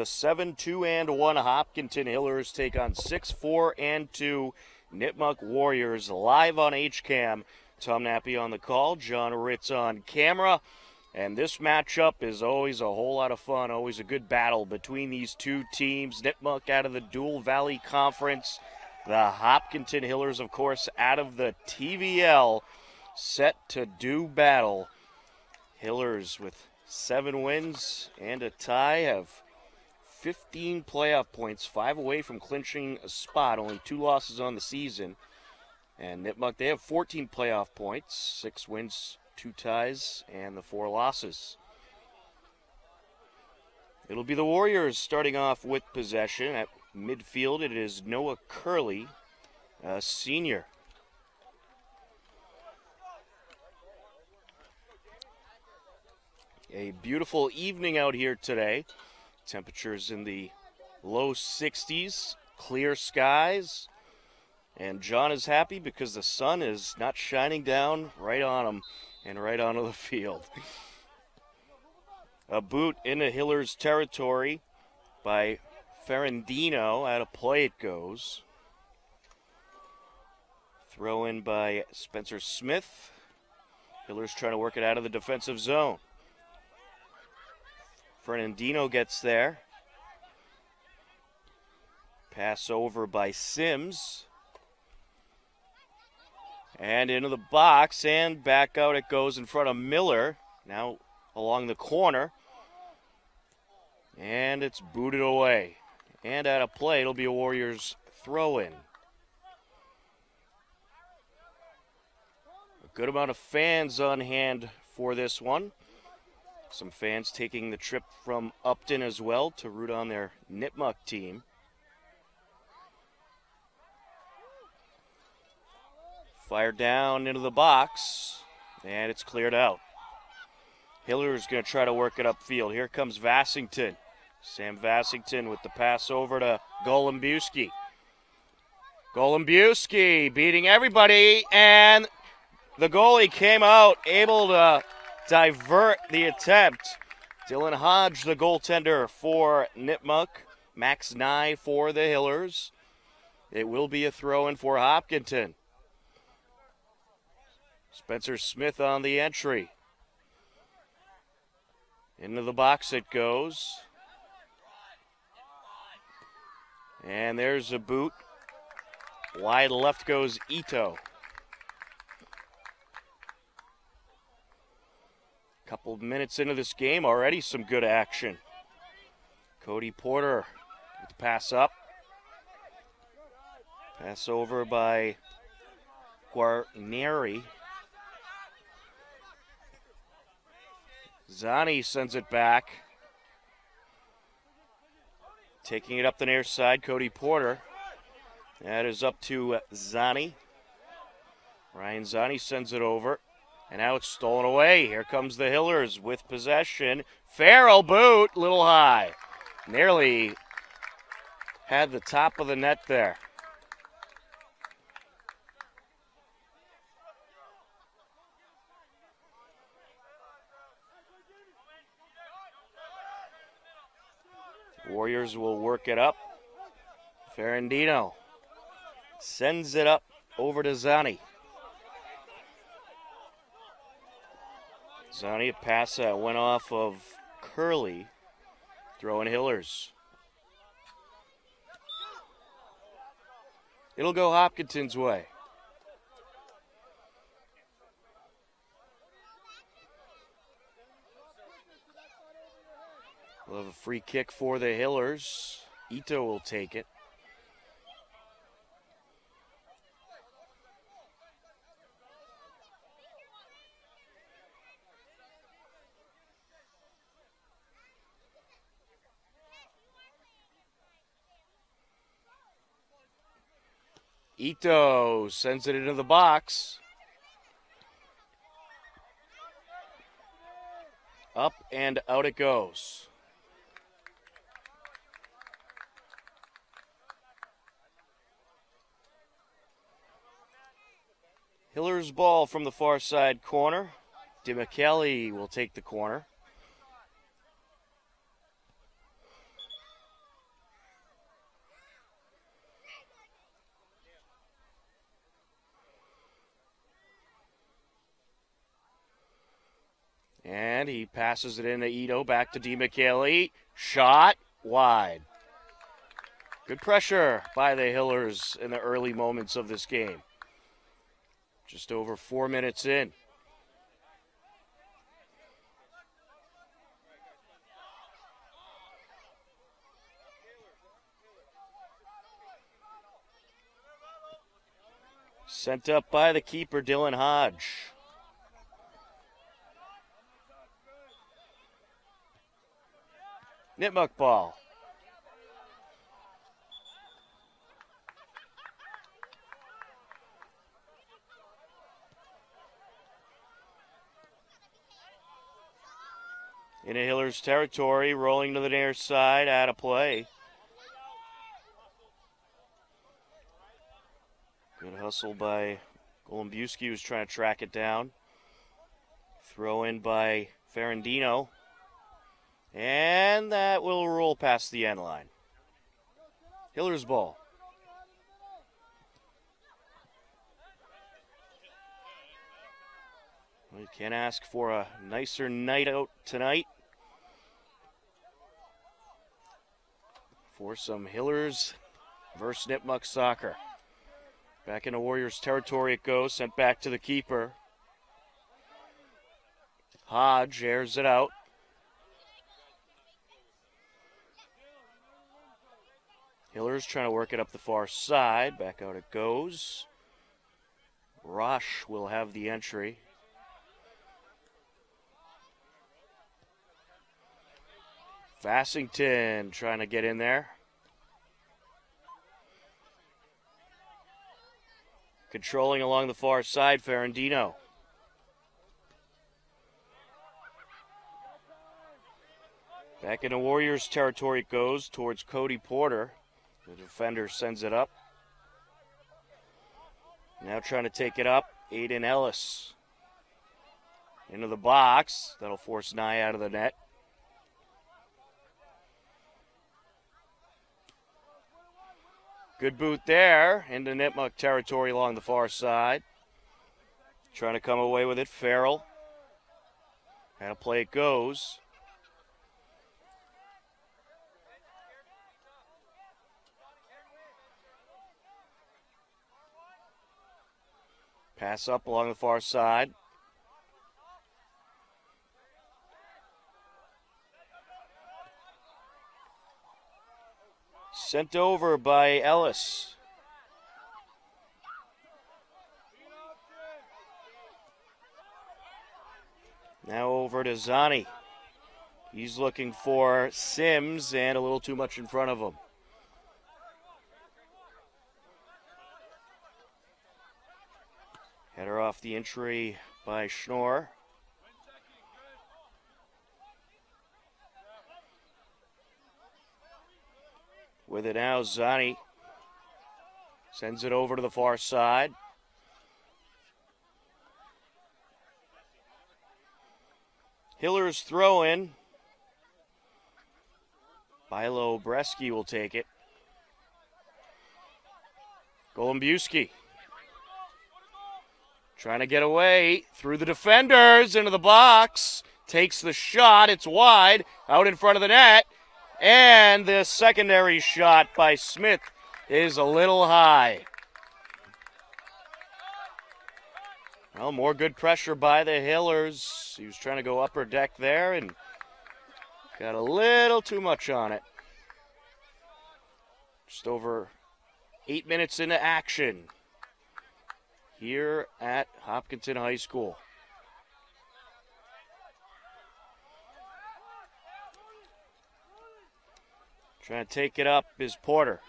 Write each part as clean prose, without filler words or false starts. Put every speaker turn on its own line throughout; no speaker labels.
the 7-2-1 Hopkinton Hillers take on 6-4-2 Nipmuc Warriors live on HCAM. Tom Nappy on the call, John Ritz on camera. And this matchup is always a whole lot of fun, always a good battle between these two teams. Nipmuc out of the Dual Valley Conference. The Hopkinton Hillers, of course, out of the TVL, set to do battle. Hillers with 7 wins and a tie have 15 playoff points, 5 away from clinching a spot, only 2 losses on the season. And Nipmuc, they have 14 playoff points, 6 wins, 2 ties, and the 4 losses. It'll be the Warriors starting off with possession. At midfield, it is Noah Curley, a senior. A beautiful evening out here today. Temperatures in the low 60s, clear skies. And John is happy because the sun is not shining down right on him and right onto the field. A boot into Hillers territory by Ferrandino. Out of play it goes. Throw in by Spencer Smith. Hillers trying to work it out of the defensive zone. Fernandino gets there. Pass over by Sims. And into the box, and back out it goes in front of Miller. Now along the corner. And it's booted away. And out of play, it'll be a Warriors throw-in. A good amount of fans on hand for this one. Some fans taking the trip from Upton as well to root on their Nipmuc team. Fired down into the box, and it's cleared out. Hiller's going to try to work it upfield. Here comes Vassington. Sam Vassington with the pass over to Golombuski. Golombuski beating everybody, and the goalie came out able to divert the attempt. Dylan Hodge, the goaltender for Nipmuc. Max Nye for the Hillers. It will be a throw-in for Hopkinton. Spencer Smith on the entry. Into the box it goes. And there's a boot. Wide left goes Ito. Couple of minutes into this game, already some good action. Cody Porter with the pass up. Pass over by Guarneri. Zani sends it back. Taking it up the near side, Cody Porter. That is up to Zani. Ryan Zani sends it over. And now it's stolen away. Here comes the Hillers with possession. Farrell boot, little high. Nearly had the top of the net there. Warriors will work it up. Ferrandino sends it up over to Zani. Zani, a pass that went off of Curley. Throwing Hillers. It'll go Hopkinton's way. We'll have a free kick for the Hillers. Ito will take it. Ito sends it into the box. Up and out it goes. Hiller's ball from the far side corner. DeMcKelly will take the corner. And he passes it into Ito, back to DeMichele. Shot, wide. Good pressure by the Hillers in the early moments of this game. Just over 4 minutes in. Sent up by the keeper, Dylan Hodge. Nipmuc ball. Into Hiller's territory, rolling to the near side, out of play. Good hustle by Golombuski, who's trying to track it down. Throw in by Ferrandino. And that will roll past the end line. Hiller's ball. We can't ask for a nicer night out tonight for some Hillers versus Nipmuc soccer. Back into Warriors territory it goes, sent back to the keeper. Hodge airs it out. Hillers trying to work it up the far side. Back out it goes. Rosh will have the entry. Fassington trying to get in there. Controlling along the far side, Ferrandino. Back into Warriors territory it goes towards Cody Porter. The defender sends it up. Now trying to take it up, Aiden Ellis. Into the box. That'll force Nye out of the net. Good boot there into Nipmuc territory along the far side. Trying to come away with it, Farrell. How play it goes. Pass up along the far side. Sent over by Ellis. Now over to Zani. He's looking for Sims and a little too much in front of him. Header off the entry by Schnorr. With it now, Zani sends it over to the far side. Hiller's throw in. Bilo Bresky will take it. Golombuski trying to get away through the defenders into the box. Takes the shot. It's wide out in front of the net. And the secondary shot by Smith is a little high. Well, more good pressure by the Hillers. He was trying to go upper deck there and got a little too much on it. Just over 8 minutes into action here at Hopkinton High School. Trying to take it up is Porter.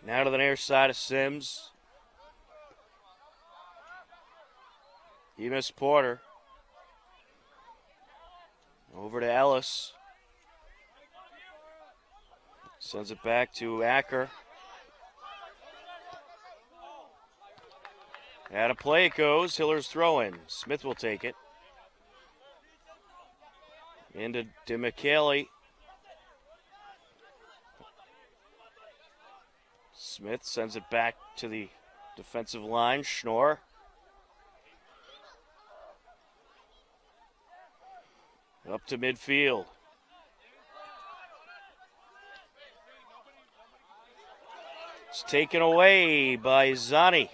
Now to the near side of Sims. He missed Porter. Over to Ellis. Sends it back to Acker. Out of play it goes. Hiller's throw in. Smith will take it. Into DeMichele. Smith sends it back to the defensive line. Schnorr. Up to midfield. It's taken away by Zani.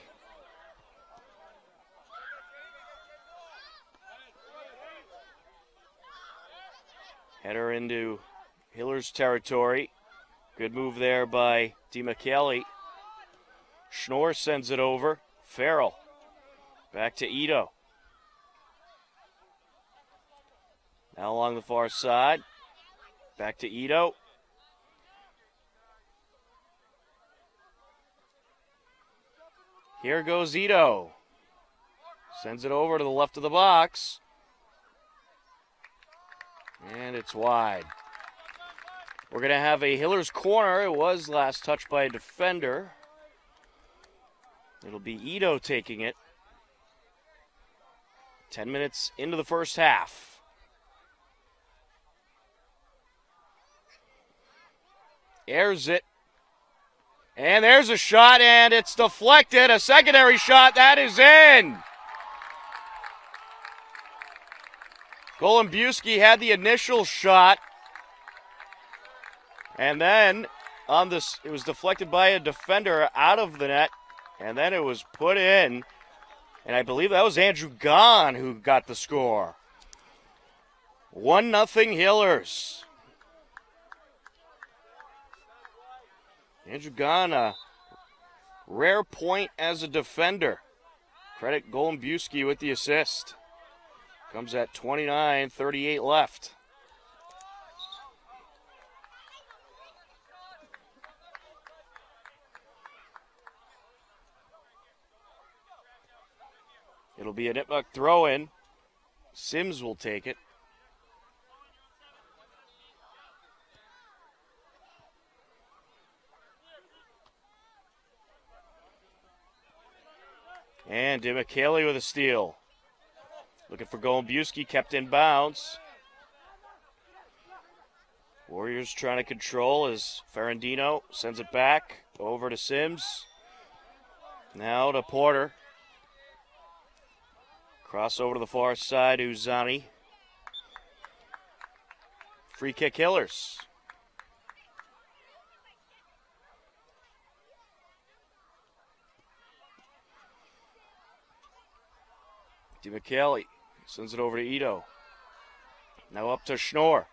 Header into Hiller's territory. Good move there by DiMichele. Schnorr sends it over. Farrell. Back to Ito. Now along the far side. Back to Ito. Here goes Ito. Sends it over to the left of the box. And it's wide. We're going to have a Hiller's corner. It was last touched by a defender. It'll be Ito taking it. 10 minutes into the first half. Airs it. And there's a shot, and it's deflected. A secondary shot. That is in. Golombuski had the initial shot. And then it was deflected by a defender out of the net. And then it was put in. And I believe that was Andrew Gahn who got the score. 1-0 Hillers. Andrew Gahn, a rare point as a defender. Credit Golombuski with the assist. Comes at 29:38 left. It'll be a Nipmuc throw-in. Sims will take it. And DiMichele with a steal. Looking for Golombuski, kept in bounds. Warriors trying to control as Ferrandino sends it back over to Sims. Now to Porter. Cross over to the far side, Uzani. Free kick Hillers. DiMichele sends it over to Ito. Now up to Schnorr.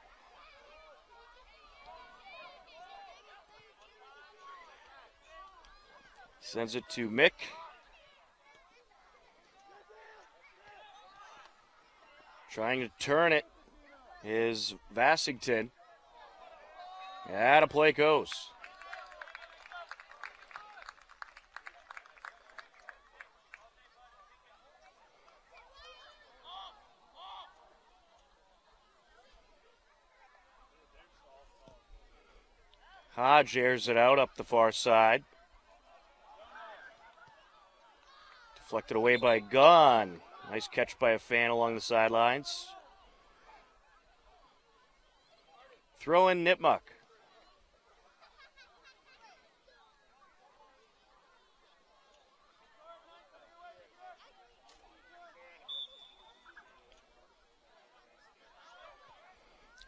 Sends it to Mick. Trying to turn it is Vassington. Out of play goes. Hodge airs it out up the far side. Deflected away by Gunn. Nice catch by a fan along the sidelines. Throw in Nipmuc.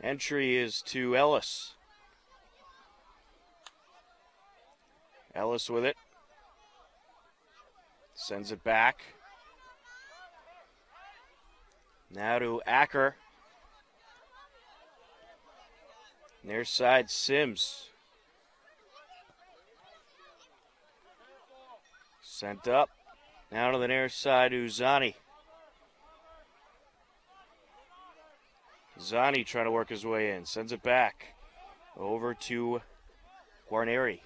Entry is to Ellis. Ellis with it. Sends it back. Now to Acker. Near side Sims. Sent up. Now to the near side Uzani. Uzani trying to work his way in. Sends it back. Over to Guarneri.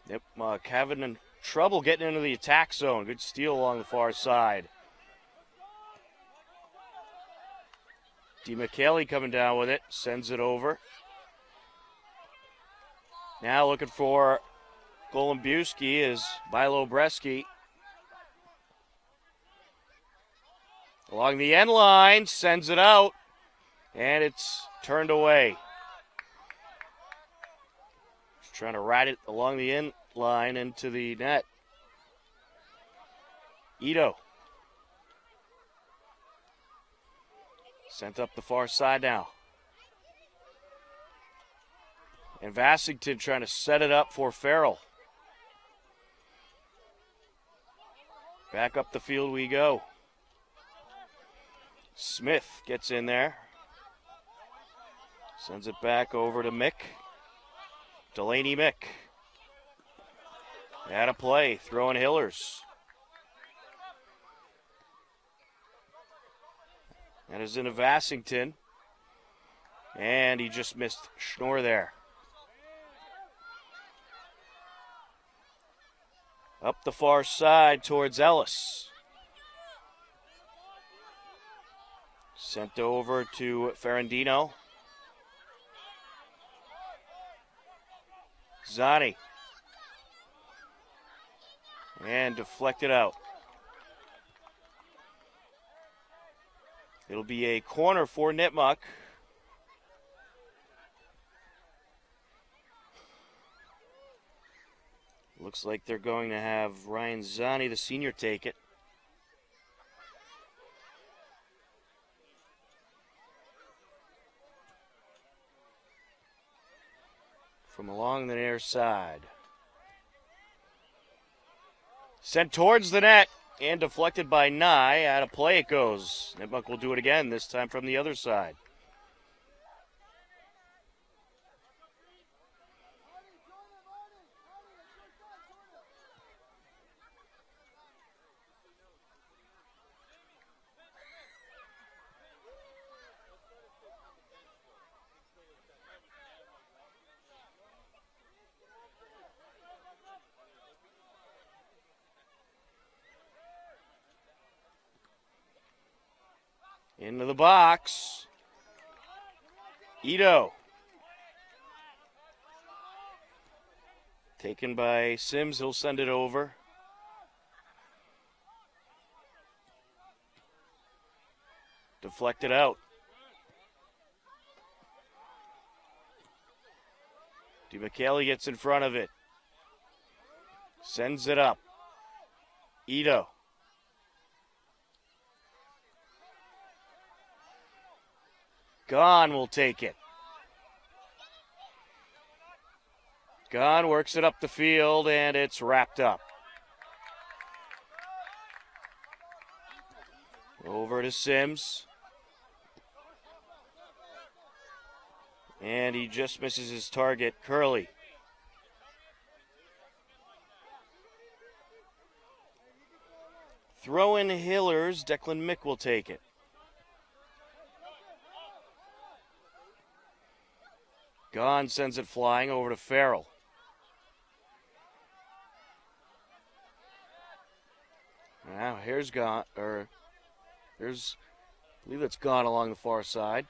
Nipmuc having trouble getting into the attack zone. Good steal along the far side. DiMichele coming down with it. Sends it over. Now looking for Golombuski is Milo Bresky. Along the end line. Sends it out. And it's turned away. Just trying to ride it along the end line into the net. Ito. Sent up the far side now. And Vassington trying to set it up for Farrell. Back up the field we go. Smith gets in there. Sends it back over to Mick. Delaney Mick. Out of play, throwing Hillers. That is into Vassington. And he just missed Schnorr there. Up the far side towards Ellis. Sent over to Ferrandino. Zani. And deflected out. It'll be a corner for Nipmuc. Looks like they're going to have Ryan Zani, the senior, take it. From along the near side. Sent towards the net and deflected by Nye. Out of play it goes. Nipmuc will do it again, this time from the other side. Into the box. Ito. Taken by Sims. He'll send it over. Deflected out. DeMichele gets in front of it. Sends it up. Ito. Gahn will take it. Gahn works it up the field, and it's wrapped up. Over to Sims. And he just misses his target, Curley. Throw in Hillers, Declan Mick will take it. Gahn sends it flying over to Farrell. Now here's Gahn, I believe it's Gahn along the far side.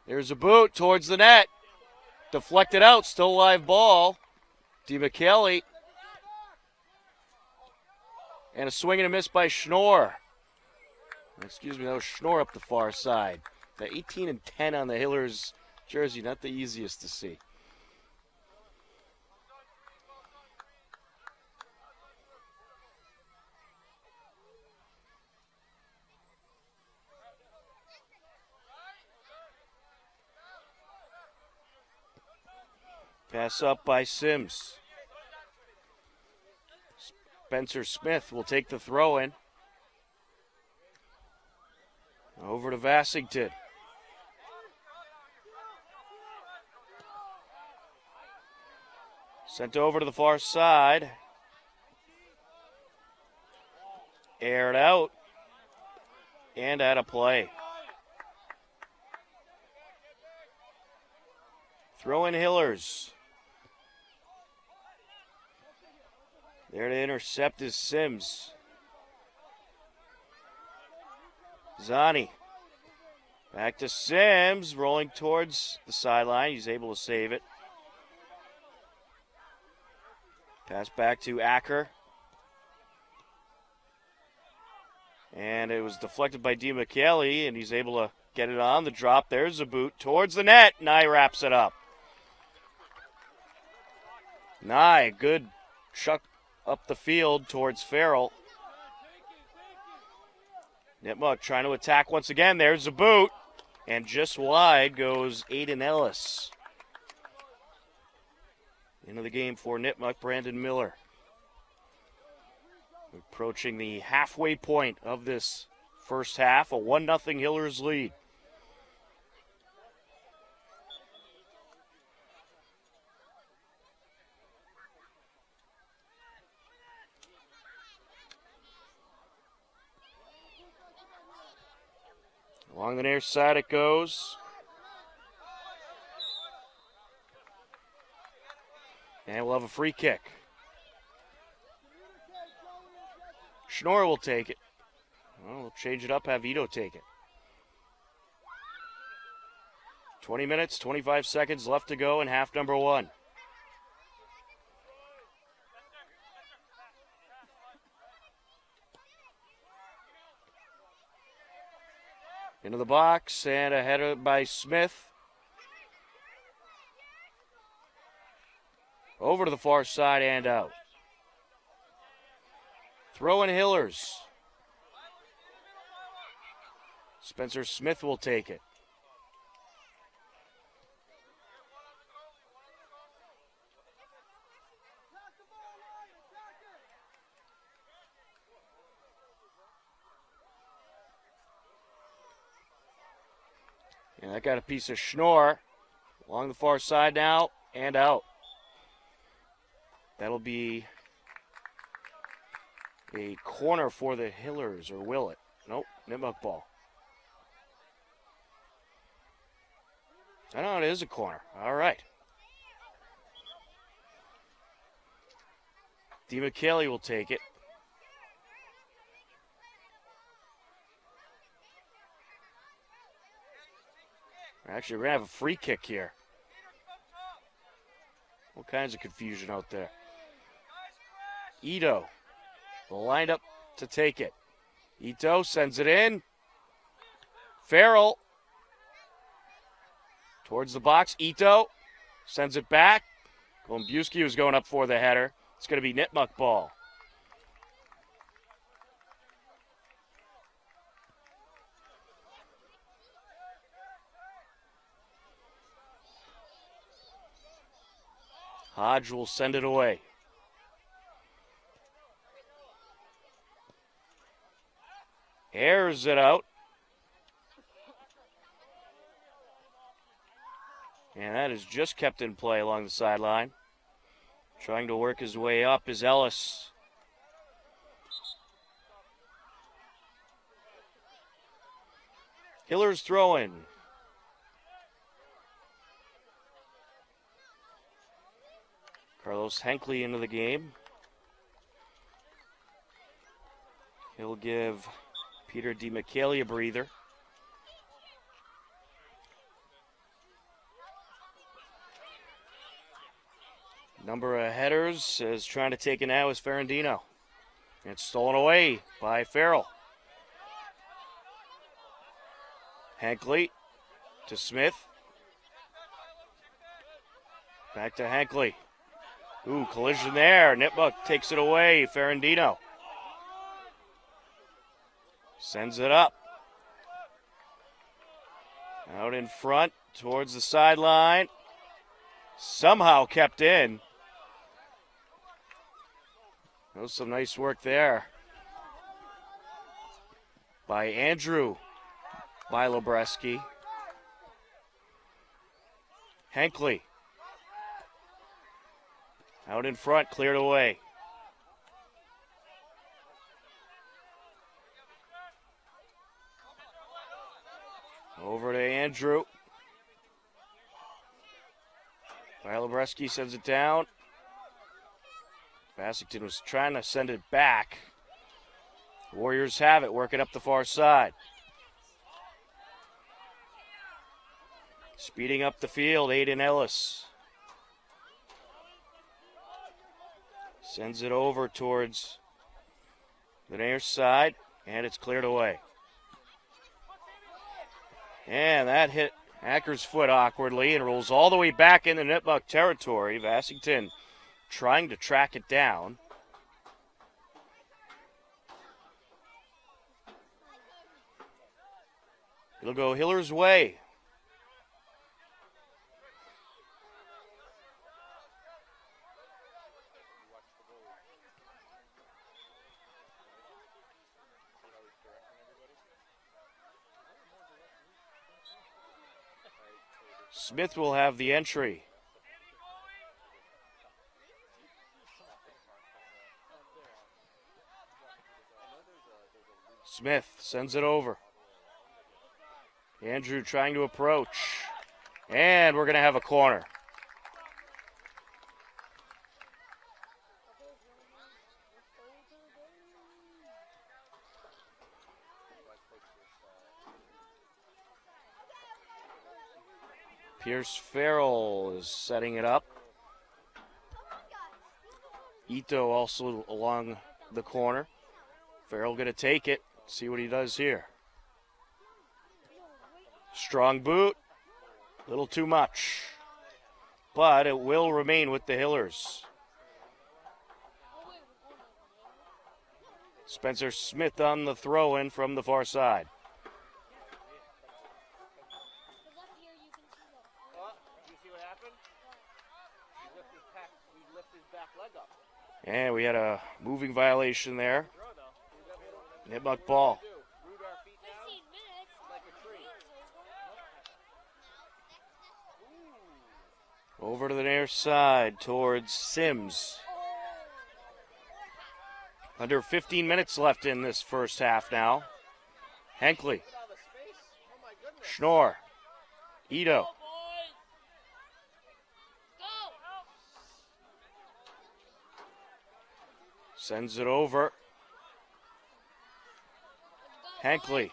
There's a boot towards the net. Deflected out, still live ball. DeMichele. And a swing and a miss by Schnorr. Excuse me, that was Schnorr up the far side. The 18 and 10 on the Hillers jersey, not the easiest to see. Pass up by Sims. Spencer Smith will take the throw in. Over to Vassington. Sent over to the far side. Aired out. And out of play. Throw in Hillers. There to intercept is Sims. Zani. Back to Sims, rolling towards the sideline. He's able to save it. Pass back to Acker. And it was deflected by DeMichele, and he's able to get it on the drop. There's a boot towards the net. Nye wraps it up. Nye, good chuck up the field towards Farrell. Nipmuc trying to attack once again. There's a boot. And just wide goes Aiden Ellis. Into the game for Nipmuc, Brandon Miller. Approaching the halfway point of this first half, a 1-0 Hillers lead. Along the near side it goes. And we'll have a free kick. Schnorr will take it. Well, we'll change it up, have Ito take it. 20 minutes, 25 seconds left to go in half number one. Into the box, and a header by Smith. Over to the far side and out. Throw in Hillers. Spencer Smith will take it. And that got a piece of Schnorr along the far side now and out. That'll be a corner for the Hillers, or will it? Nope, Nipmuc ball. I know it is a corner. All right. DeMichele will take it. Actually, we're going to have a free kick here. All kinds of confusion out there. Ito lined up to take it. Ito sends it in. Farrell towards the box. Ito sends it back. Golombuski was going up for the header. It's going to be Nipmuc ball. Hodge will send it away. Airs it out. And that is just kept in play along the sideline. Trying to work his way up is Ellis. Hillers throw in. Carlos Henkley into the game. He'll give Peter DeMichele a breather. Number of headers is trying to take it now is Ferrandino. It's stolen away by Farrell. Henkley to Smith. Back to Henkley. Ooh, collision there. Nipmuc takes it away. Ferrandino sends it up. Out in front towards the sideline. Somehow kept in. That was some nice work there by Andrew Bilobreski. Henkley out in front, cleared away. Over to Andrew. Bilobreski sends it down. Vassington was trying to send it back. Warriors have it, working up the far side. Speeding up the field, Aiden Ellis. Sends it over towards the near side, and it's cleared away. And that hit Acker's foot awkwardly and rolls all the way back into Nipmuc territory. Vassington trying to track it down. It'll go Hiller's way. Smith will have the entry. Smith sends it over. Andrew trying to approach. And we're going to have a corner. Pierce Farrell is setting it up. Ito also along the corner. Farrell going to take it. See what he does here. Strong boot. A little too much. But it will remain with the Hillers. Spencer Smith on the throw-in from the far side. And we had a moving violation there. Nipmuc ball. Over to the near side towards Sims. Under 15 minutes left in this first half now. Henkley. Schnorr. Ito. Sends it over. Henkley.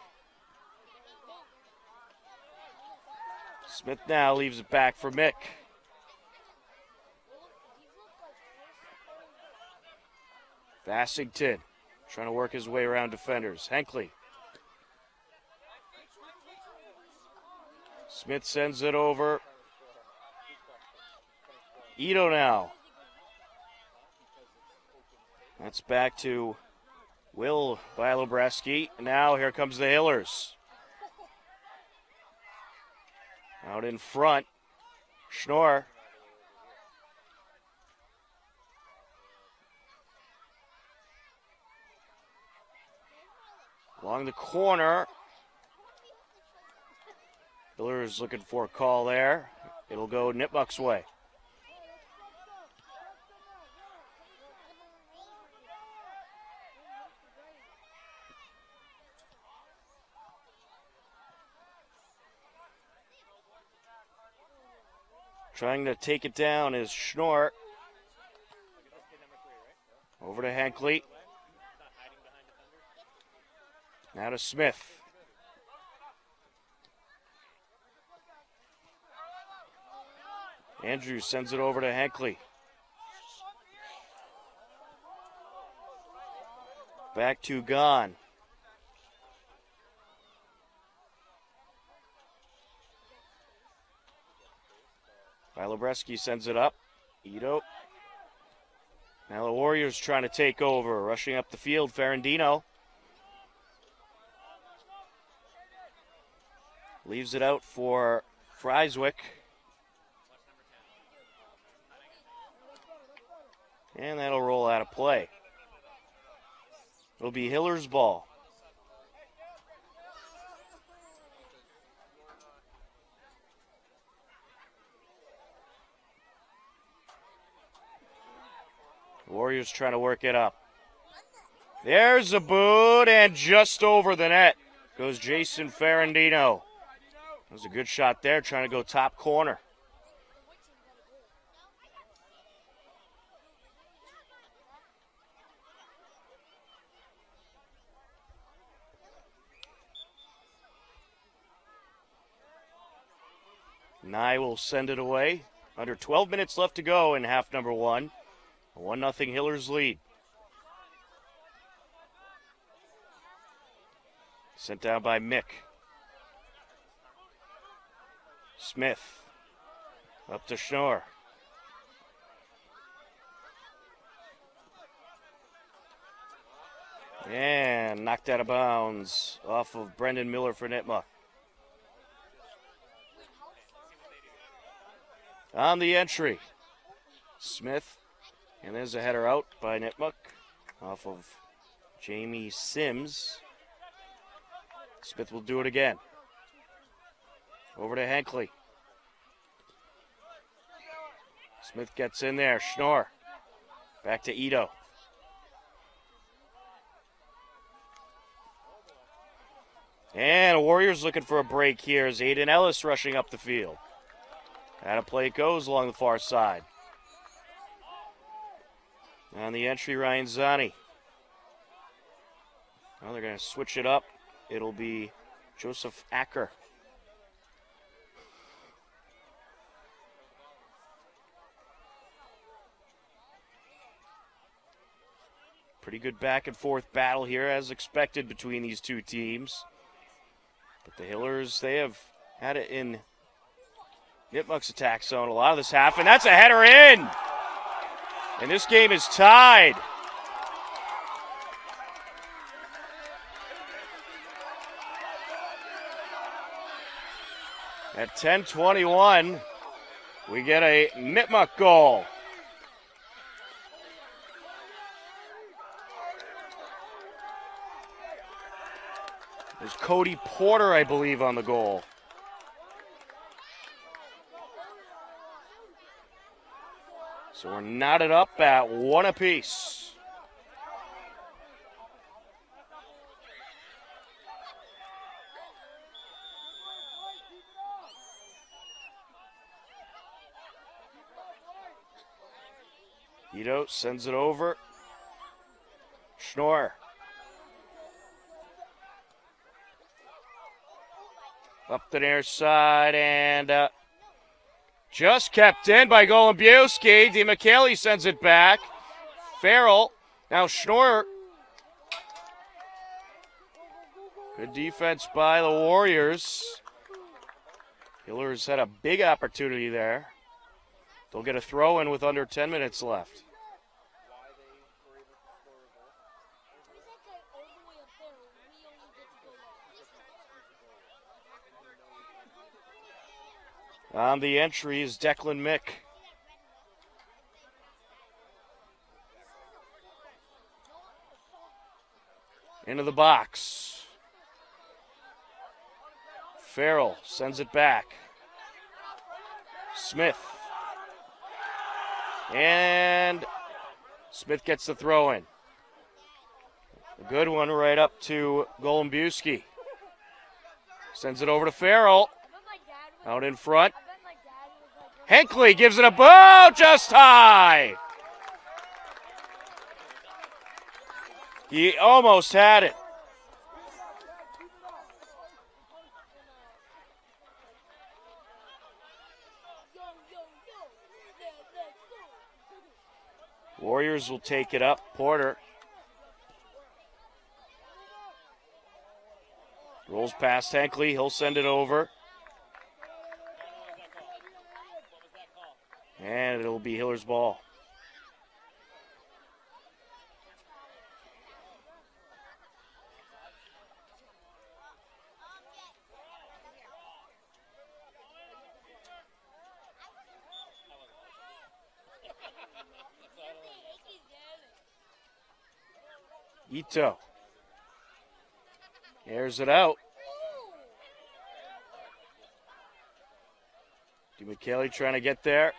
Smith now leaves it back for Mick. Vassington trying to work his way around defenders. Henkley. Smith sends it over. Ito now. That's back to Will Bilobreski. Now here comes the Hillers. Out in front, Schnorr. Along the corner. Hillers looking for a call there. It'll go Nipmuc's way. Trying to take it down is Schnorr. Over to Henkley. Now to Smith. Andrews sends it over to Henkley. Back to Gone. Bilobreski sends it up. Ito. Now the Warriors trying to take over. Rushing up the field, Ferrandino. Leaves it out for Freiswick. And that'll roll out of play. It'll be Hiller's ball. Warriors trying to work it up. There's a boot, and just over the net goes Jason Ferrandino. That was a good shot there, trying to go top corner. Nye will send it away. Under 12 minutes left to go in half number one. A 1-0 Hillers lead. Sent down by Mick. Smith. Up to Schnorr. And knocked out of bounds off of Brendan Miller for Nipmuc. On the entry, Smith, and there's a header out by Nipmuc off of Jamie Sims. Smith will do it again. Over to Hinckley. Smith gets in there. Schnorr. Back to Ito. And Warriors looking for a break here as Aiden Ellis rushing up the field. Out of play it goes along the far side. On the entry, Ryan Zani. Well, they're going to switch it up. It'll be Joseph Acker. Pretty good back and forth battle here as expected between these two teams. But the Hillers, they have had it in Nipmuc's attack zone a lot of this half, and that's a header in! And this game is tied. At 10:21, we get a Nipmuc goal. There's Cody Porter, I believe, on the goal. So we're knotted up at 1 apiece. Ito sends it over. Schnorr. Up the near side and just kept in by Golombiewski. DiMichele sends it back. Farrell. Now Schnorr. Good defense by the Warriors. Hillers had a big opportunity there. They'll get a throw in with under 10 minutes left. On the entry is Declan Mick. Into the box. Farrell sends it back. Smith. And Smith gets the throw in. A good one right up to Golombiewski. Sends it over to Farrell. Out in front. Hinckley gives it a bow just high. He almost had it. Warriors will take it up. Porter rolls past Hinckley. He'll send it over. And it'll be Hiller's ball. Ito airs it out. DiMichele trying to get there.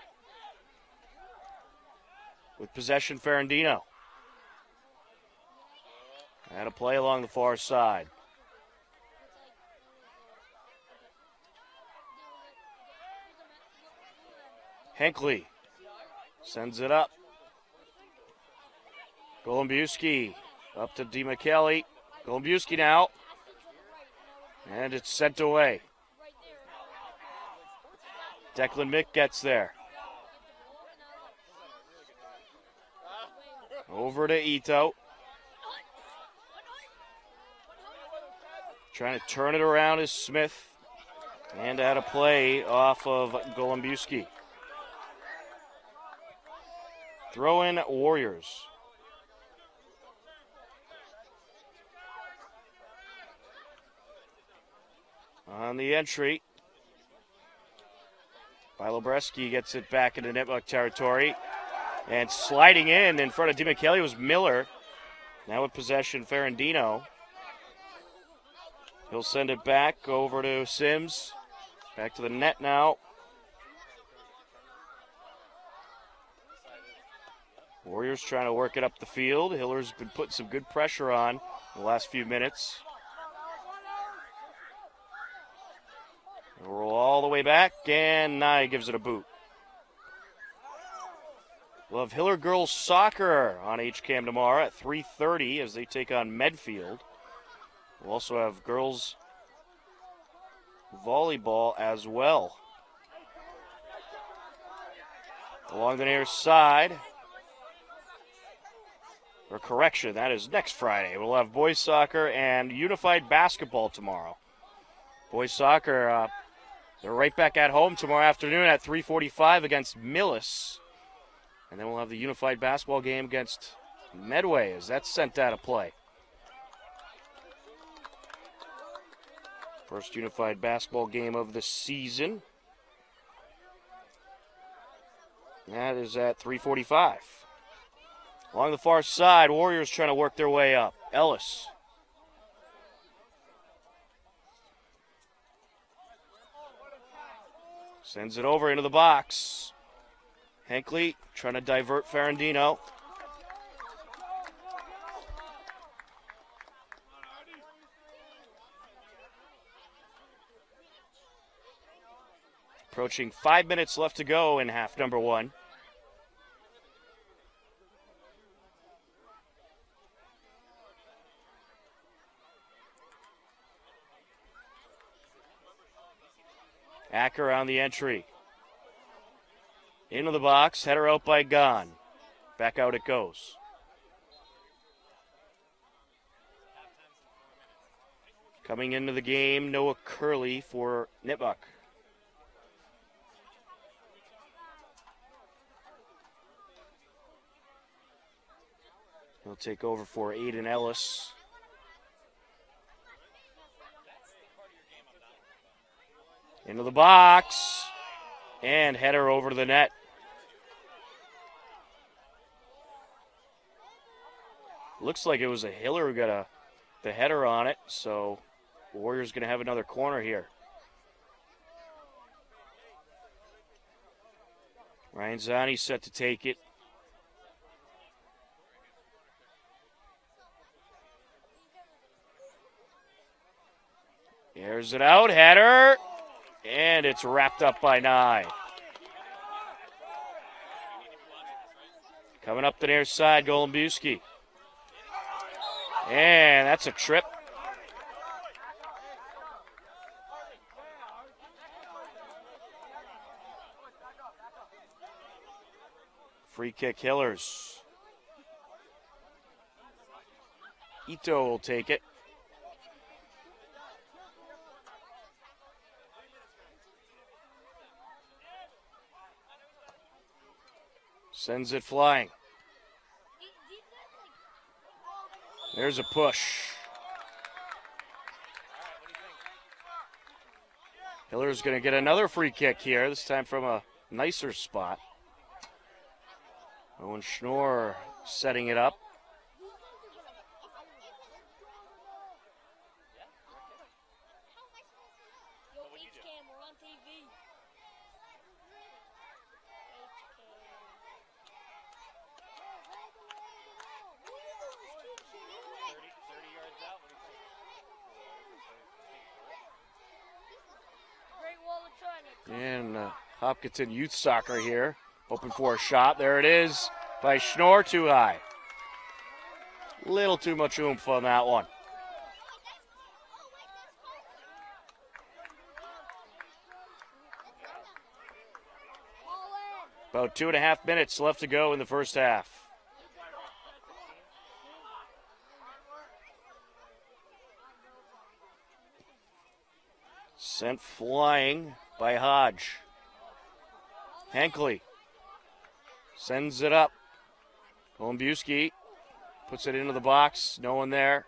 With possession, Ferrandino. And a play along the far side. Hinckley sends it up. Golombiewski up to DiMichele. Golombiewski now. And it's sent away. Declan Mick gets there. Over to Ito. Trying to turn it around is Smith. And out of play off of Golombiewski. Throw in Warriors. On the entry. Bilobreski gets it back into Nipmuc territory. And sliding in front of DiMichele was Miller. Now with possession, Ferrandino. He'll send it back over to Sims. Back to the net now. Warriors trying to work it up the field. Hiller's been putting some good pressure on in the last few minutes. Roll all the way back, and Nye gives it a boot. We'll have Hiller Girls Soccer on HCAM tomorrow at 3:30 as they take on Medfield. We'll also have girls volleyball as well. Along the near side, or correction, that is next Friday. We'll have boys soccer and unified basketball tomorrow. Boys soccer, they're right back at home tomorrow afternoon at 3:45 against Millis. And then we'll have the unified basketball game against Medway as that's sent out of play. First unified basketball game of the season. That is at 3:45. Along the far side, Warriors trying to work their way up. Ellis. Sends it over into the box. Henkley trying to divert Ferrandino. Approaching 5 minutes left to go in half number one. Acker on the entry. Into the box, header out by Gon. Back out it goes. Coming into the game, Noah Curley for Nipmuc. He'll take over for Aiden Ellis. Into the box. And header over to the net. Looks like it was a Hiller who got the header on it, so the Warriors going to have another corner here. Ryan Zani set to take it. Airs it out, header, and it's wrapped up by Nye. Coming up the near side, Golombuski. And that's a trip. Free kick, Hillers. Ito will take it. Sends it flying. There's a push. Hiller's going to get another free kick here, this time from a nicer spot. Owen Schnorr setting it up. And Hopkinton Youth Soccer here, hoping for a shot. There it is by Schnorr, too high. Little too much oomph on that one. About 2.5 minutes left to go in the first half. Sent flying by Hodge. Henkley sends it up. Golombuski puts it into the box. No one there.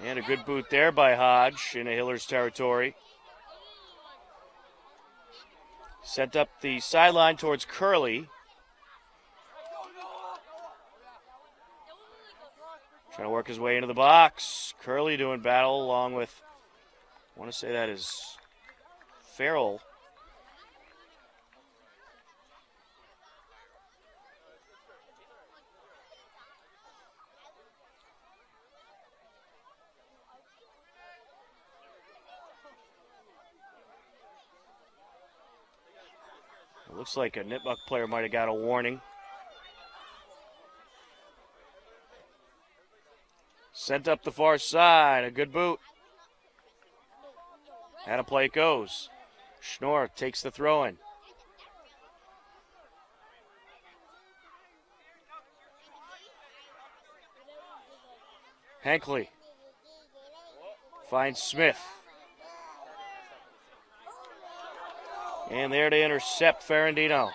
And a good boot there by Hodge into Hillers territory. Sent up the sideline towards Curley. Trying to work his way into the box. Curley doing battle along with, I want to say that is Farrell. It looks like a Nipmuc player might have got a warning. Sent up the far side, a good boot. How a play it goes. Schnorr takes the throw in. Hankley finds Smith. And there to intercept Ferrandino.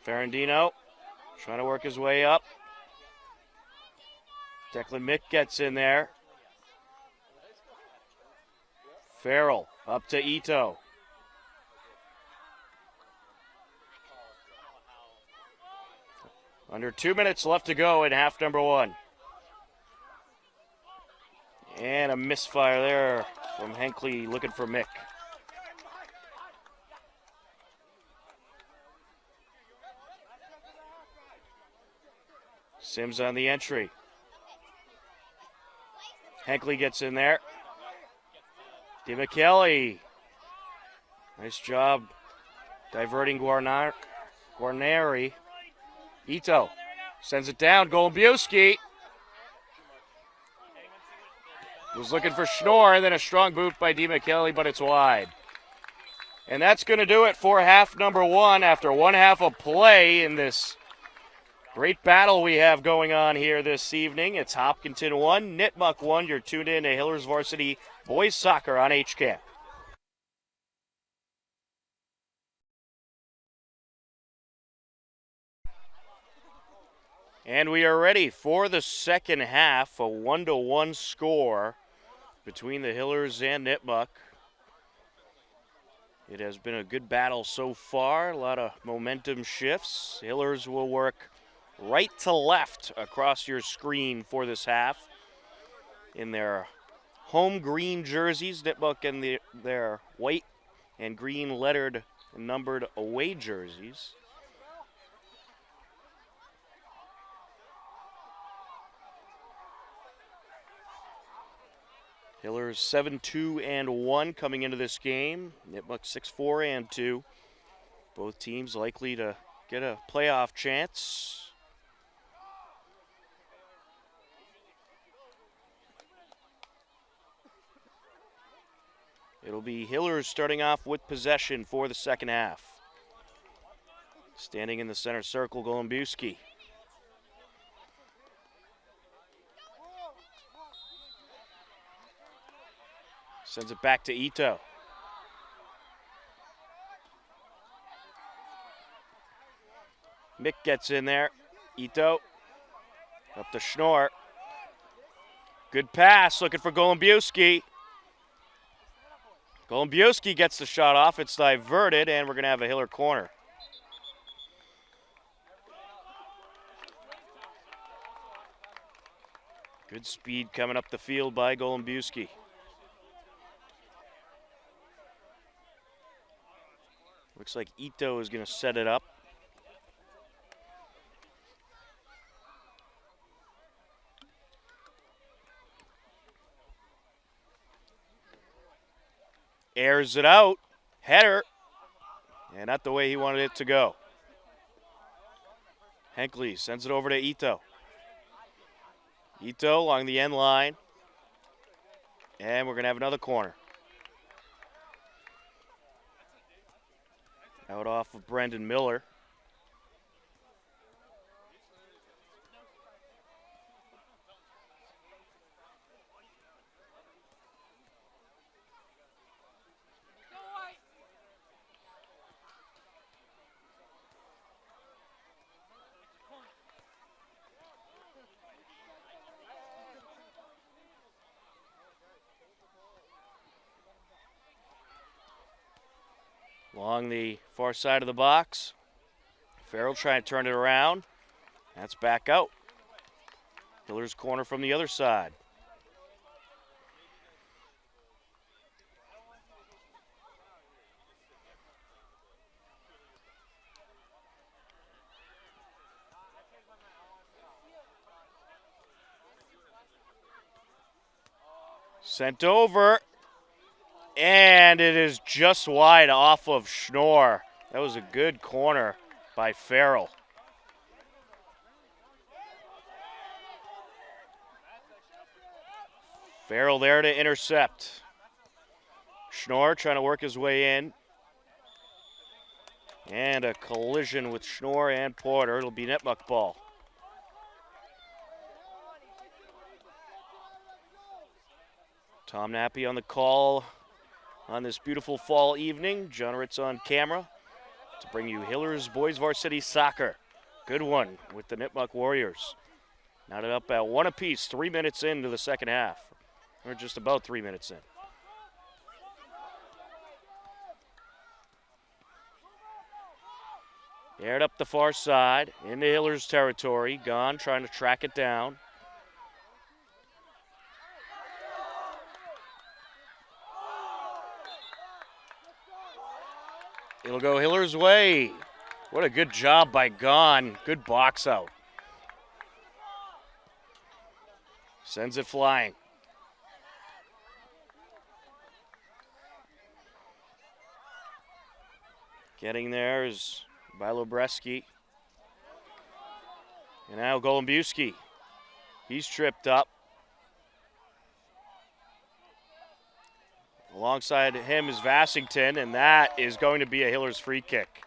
Ferrandino trying to work his way up. Declan Mick gets in there. Farrell up to Ito. Under 2 minutes left to go in half number one. And a misfire there from Hankley looking for Mick. Sims on the entry. Hankley gets in there. DiMichele. Nice job diverting Guarneri. Ito sends it down. Golubowski was looking for Schnorr, and then a strong boot by DiMichele, but it's wide. And that's going to do it for half number one after one half of play in this great battle we have going on here this evening. It's Hopkinton 1, Nipmuc 1. You're tuned in to Hillers Varsity Boys Soccer on HCAM. And we are ready for the second half, a 1-1 score between the Hillers and Nipmuc. It has been a good battle so far, a lot of momentum shifts. Hillers will work right to left across your screen for this half in their home green jerseys. Nipmuc in their white and green lettered and numbered away jerseys. Hillers 7-2-1 coming into this game. Nipmuc 6-4-2. Both teams likely to get a playoff chance. It'll be Hillers starting off with possession for the second half. Standing in the center circle, Golubowski. Sends it back to Ito. Mick gets in there. Ito up to Schnorr. Good pass, looking for Golubowski. Golubowski gets the shot off. It's diverted, and we're going to have a Hiller corner. Good speed coming up the field by Golubowski. Looks like Ito is going to set it up. Airs it out. Header. And not the way he wanted it to go. Hankley sends it over to Ito. Ito along the end line. And we're going to have another corner. Out off of Brendan Miller. Along the far side of the box. Farrell trying to turn it around. That's back out. Hillers corner from the other side. Sent over. And it is just wide off of Schnorr. That was a good corner by Farrell. Farrell there to intercept. Schnorr trying to work his way in. And a collision with Schnorr and Porter. It'll be Nipmuc ball. Tom Nappy on the call on this beautiful fall evening. John Ritz on camera to bring you Hillers Boys Varsity Soccer. Good one with the Nipmuc Warriors. Knotted up at 1 apiece, 3 minutes into the second half. Or just about 3 minutes in. Aired up the far side, into Hillers territory. Gone, trying to track it down. It'll go Hillers' way. What a good job by Gone. Good box out. Sends it flying. Getting there is Bilobreski. And now Golombuski. He's tripped up. Alongside him is Vassington, and that is going to be a Hillers free kick.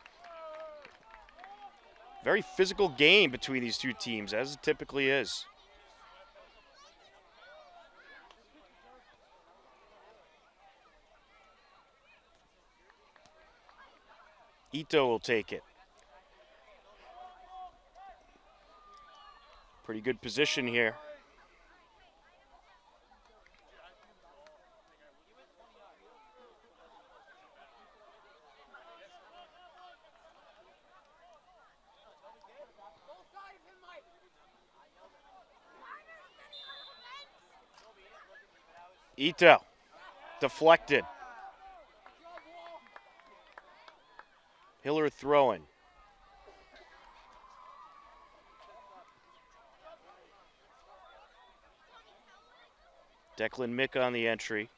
Very physical game between these two teams, as it typically is. Ito will take it. Pretty good position here. Ito, deflected. Hiller throwing. Declan Mick on the entry.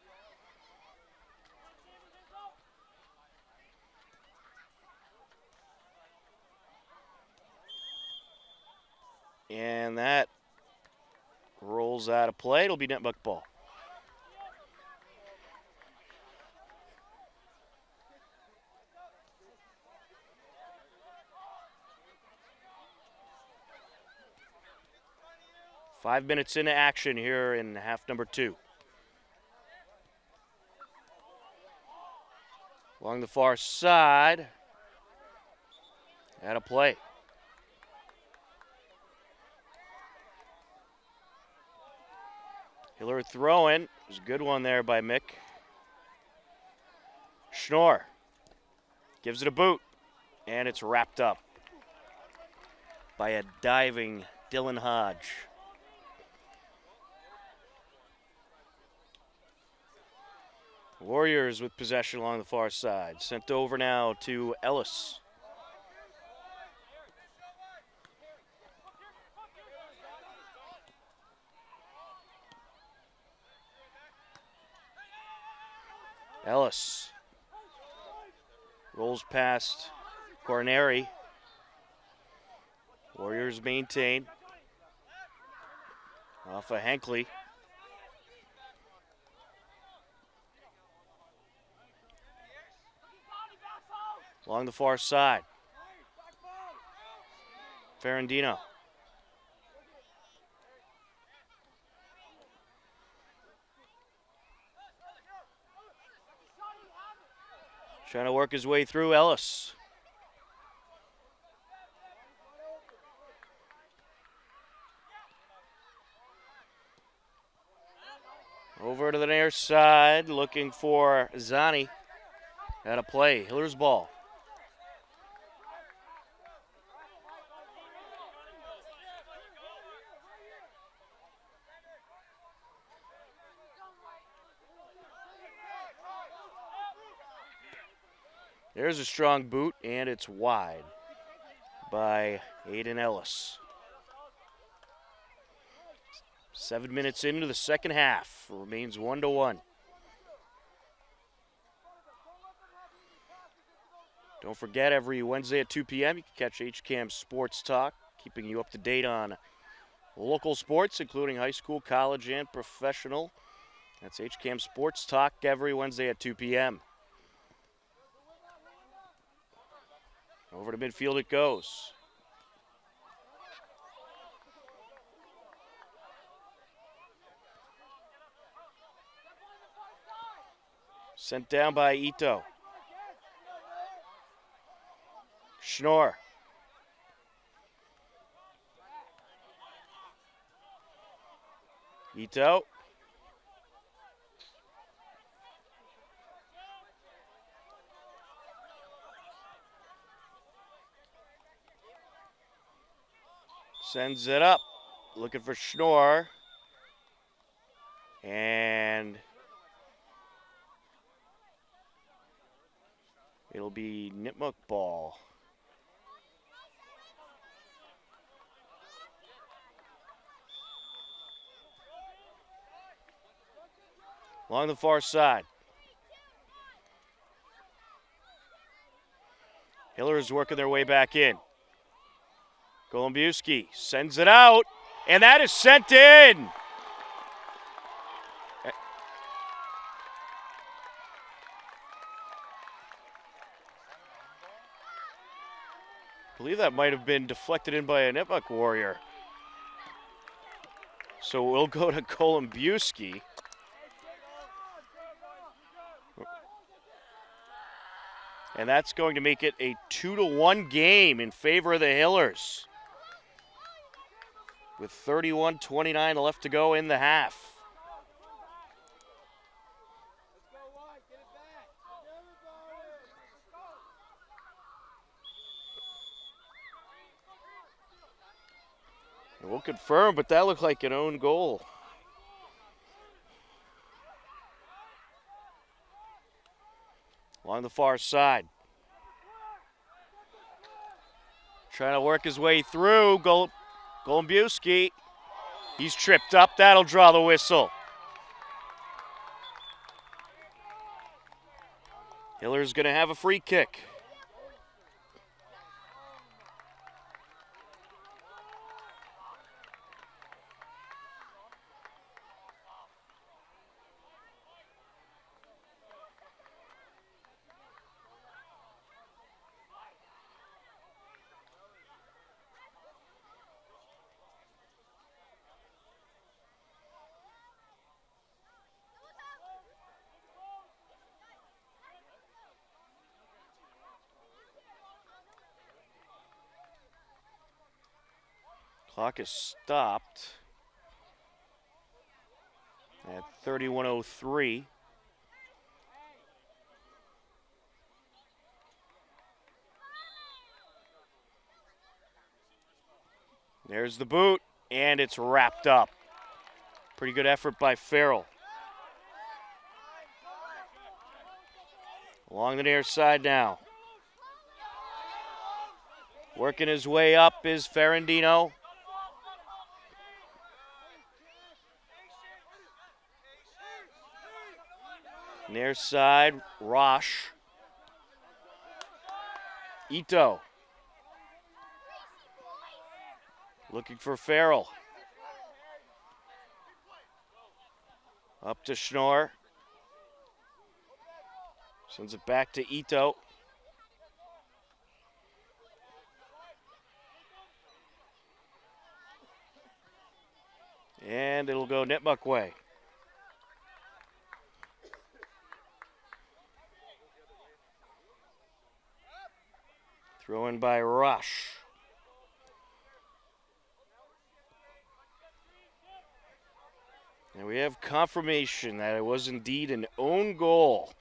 And that rolls out of play. It'll be Nipmuc ball. Five minutes into action here in half number 2. Along the far side. Out of play. Hiller throwing. It was a good one there by Mick. Schnorr gives it a boot. And it's wrapped up by a diving Dylan Hodge. Warriors with possession along the far side. Sent over now to Ellis. Ellis rolls past Corneri. Warriors maintain. Off of Hankley. Along the far side. Ferrandino. Trying to work his way through Ellis. Over to the near side, looking for Zani. Out of play. Hillers ball. There's a strong boot, and it's wide by Aiden Ellis. 7 minutes into the second half. Remains 1-1. Don't forget, every Wednesday at 2 p.m., you can catch HCAM Sports Talk, keeping you up to date on local sports, including high school, college, and professional. That's HCAM Sports Talk every Wednesday at 2 p.m. Over to midfield it goes. Sent down by Ito. Schnorr. Ito. Sends it up. Looking for Schnorr. And it'll be Nipmuc ball. Along the far side. Hillers working their way back in. Golombiewski sends it out, and that is sent in. I believe that might have been deflected in by a Nipmuc Warrior. So we'll go to Golombiewski. And that's going to make it a 2-1 game in favor of the Hillers, with 31:29 left to go in the half. And we'll confirm, but that looked like an own goal. Along the far side. Trying to work his way through. Golombiewski. He's tripped up. That'll draw the whistle. Hiller's going to have a free kick. Clock is stopped at 31:03. There's the boot, and it's wrapped up. Pretty good effort by Farrell. Along the near side now. Working his way up is Ferrandino. Near side, Rosh. Ito. Looking for Farrell. Up to Schnorr. Sends it back to Ito. And it'll go Nipmuc way. Throw in by Rush. And we have confirmation that it was indeed an own goal.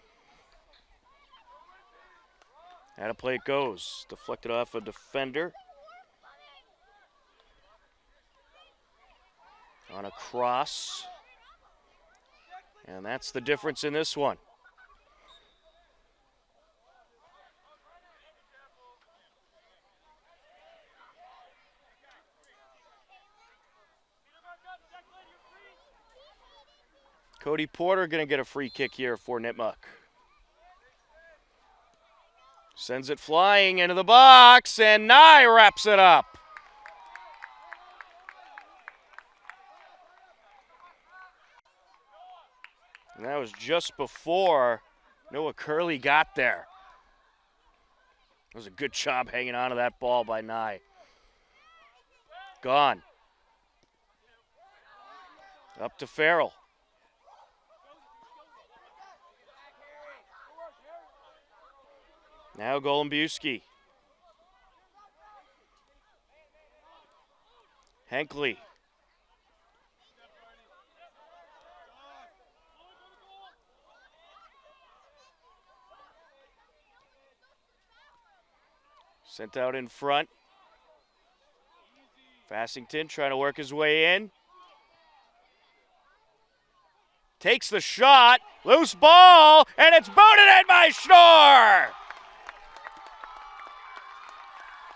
Out of play it goes. Deflected off a defender. On a cross. And that's the difference in this one. Cody Porter going to get a free kick here for Nipmuc. Sends it flying into the box, and Nye wraps it up. And that was just before Noah Curley got there. It was a good job hanging on to that ball by Nye. Gone. Up to Farrell. Now Golombuski. Henkley. Sent out in front. Fassington trying to work his way in. Takes the shot. Loose ball, and it's booted in by Schnorr.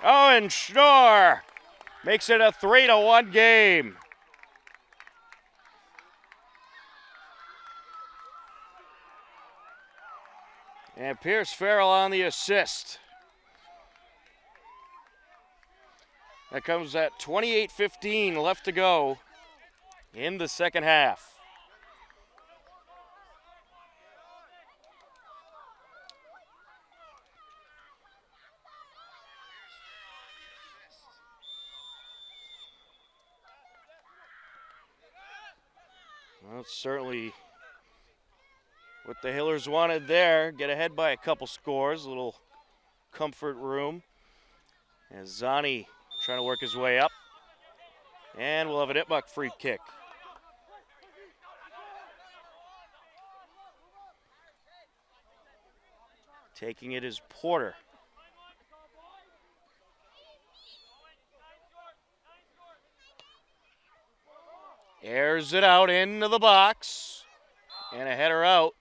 Owen Schnorr makes it a 3-1 game. And Pierce Farrell on the assist. That comes at 28:15 left to go in the second half. Well, that's certainly what the Hillers wanted there. Get ahead by a couple scores, a little comfort room. And Zani trying to work his way up. And we'll have a Nipmuc free kick. Taking it is Porter. Airs it out into the box. And a header out.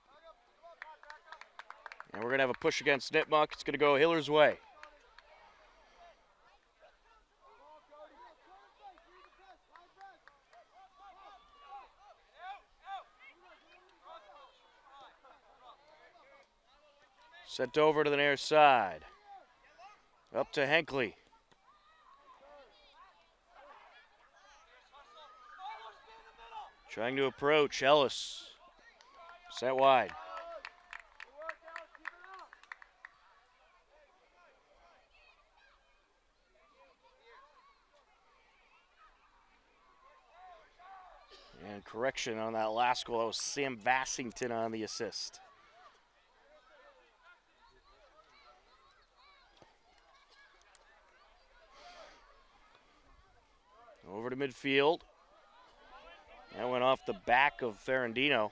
And we're going to have a push against Nipmuc. It's going to go Hiller's way. Sent over to the near side. Up to Henkley. Trying to approach Ellis. Set wide. And correction on that last goal. That was Sam Vassington on the assist. Over to midfield. That went off the back of Ferrandino.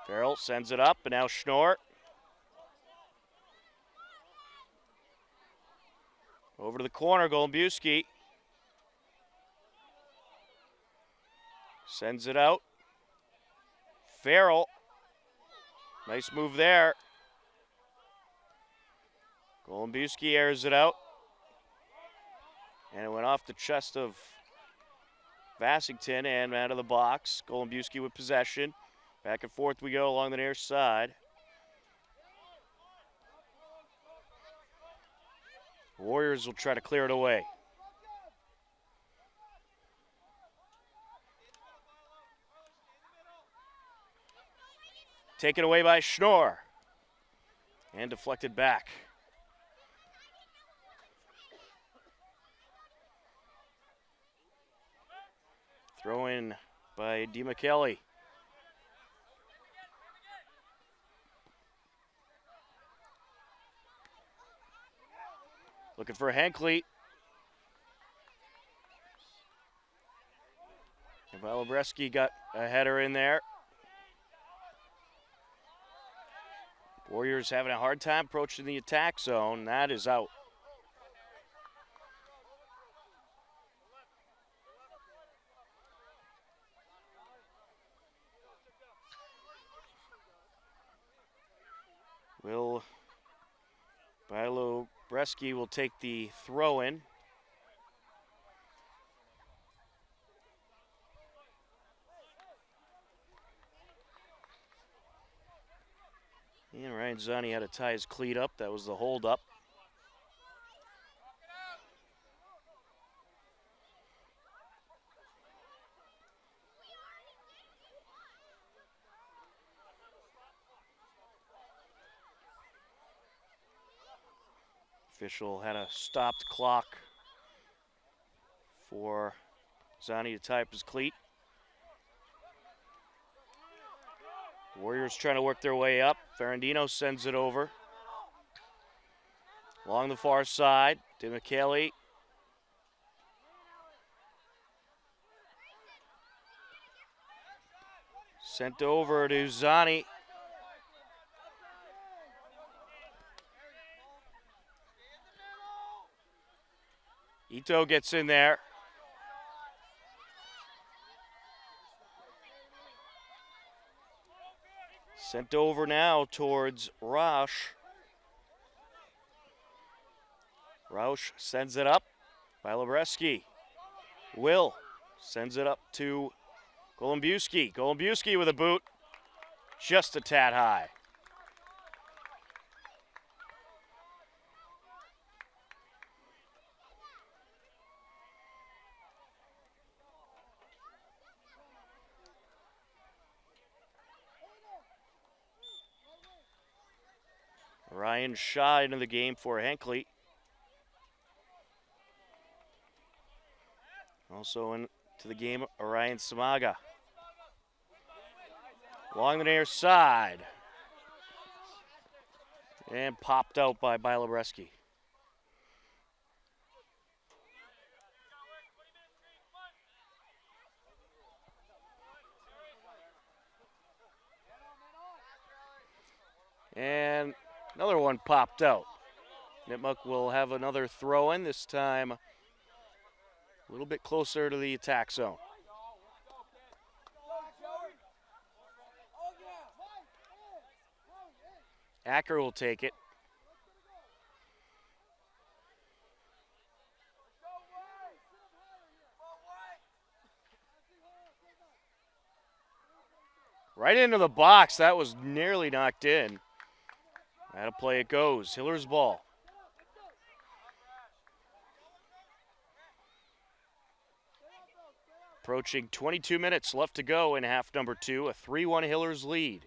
Farrell sends it up, and now Schnorr. Over to the corner, Golombuski. Sends it out. Farrell. Nice move there. Golombuski airs it out. And it went off the chest of Vassington and out of the box. Golombuski with possession. Back and forth we go along the near side. Warriors will try to clear it away. Taken away by Schnorr. And deflected back. Throw in by DeMcKelly. Looking for Henkley. And Valobreski got a header in there. Warriors having a hard time approaching the attack zone. That is out. Breski will take the throw in. And Ryan Zani had to tie his cleat up. That was the hold up. Official had a stopped clock for Zani to tie up his cleat. Warriors trying to work their way up. Ferrandino sends it over. Along the far side, DeMichele. Sent over to Zani. Ito gets in there. Sent over now towards Roush. Roush sends it up. Bilobreski. Will sends it up to Golombuski. Golombuski with a boot. Just a tad high. Ryan Shaw into the game for Hinckley. Also into the game, Orion Samaga. Along the near side. And popped out by Bilobreski. And another one popped out. Nipmuc will have another throw in, this time a little bit closer to the attack zone. Acker will take it. Right into the box. That was nearly knocked in. Out of play it goes. Hiller's ball. Approaching 22 minutes left to go in half number 2. A 3-1 Hillers lead.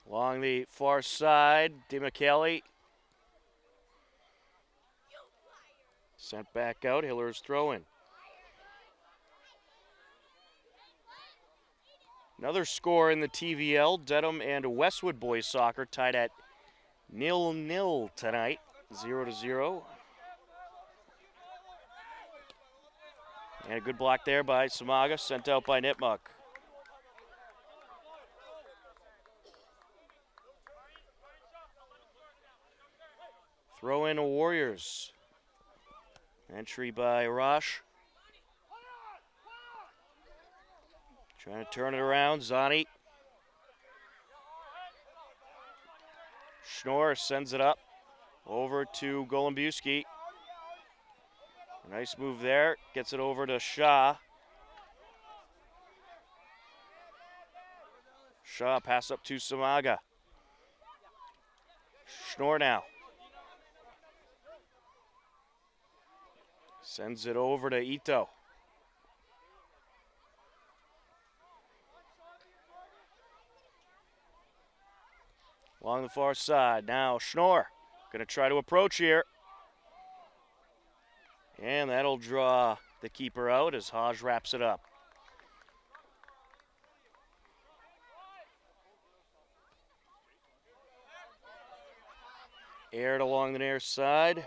Along the far side, DeMichele. Sent back out, Hiller's throw in. Another score in the TVL, Dedham and Westwood boys soccer tied at 0-0 tonight, 0-0. And a good block there by Samaga, sent out by Nipmuc. Throw in Warriors. Entry by Roush. Trying to turn it around, Zani. Schnorr sends it up over to Golombuski. Nice move there, gets it over to Shaw. Shaw pass up to Samaga. Schnorr now. Sends it over to Ito. Along the far side, now Schnorr. Gonna try to approach here. And that'll draw the keeper out as Hodge wraps it up. Aired along the near side.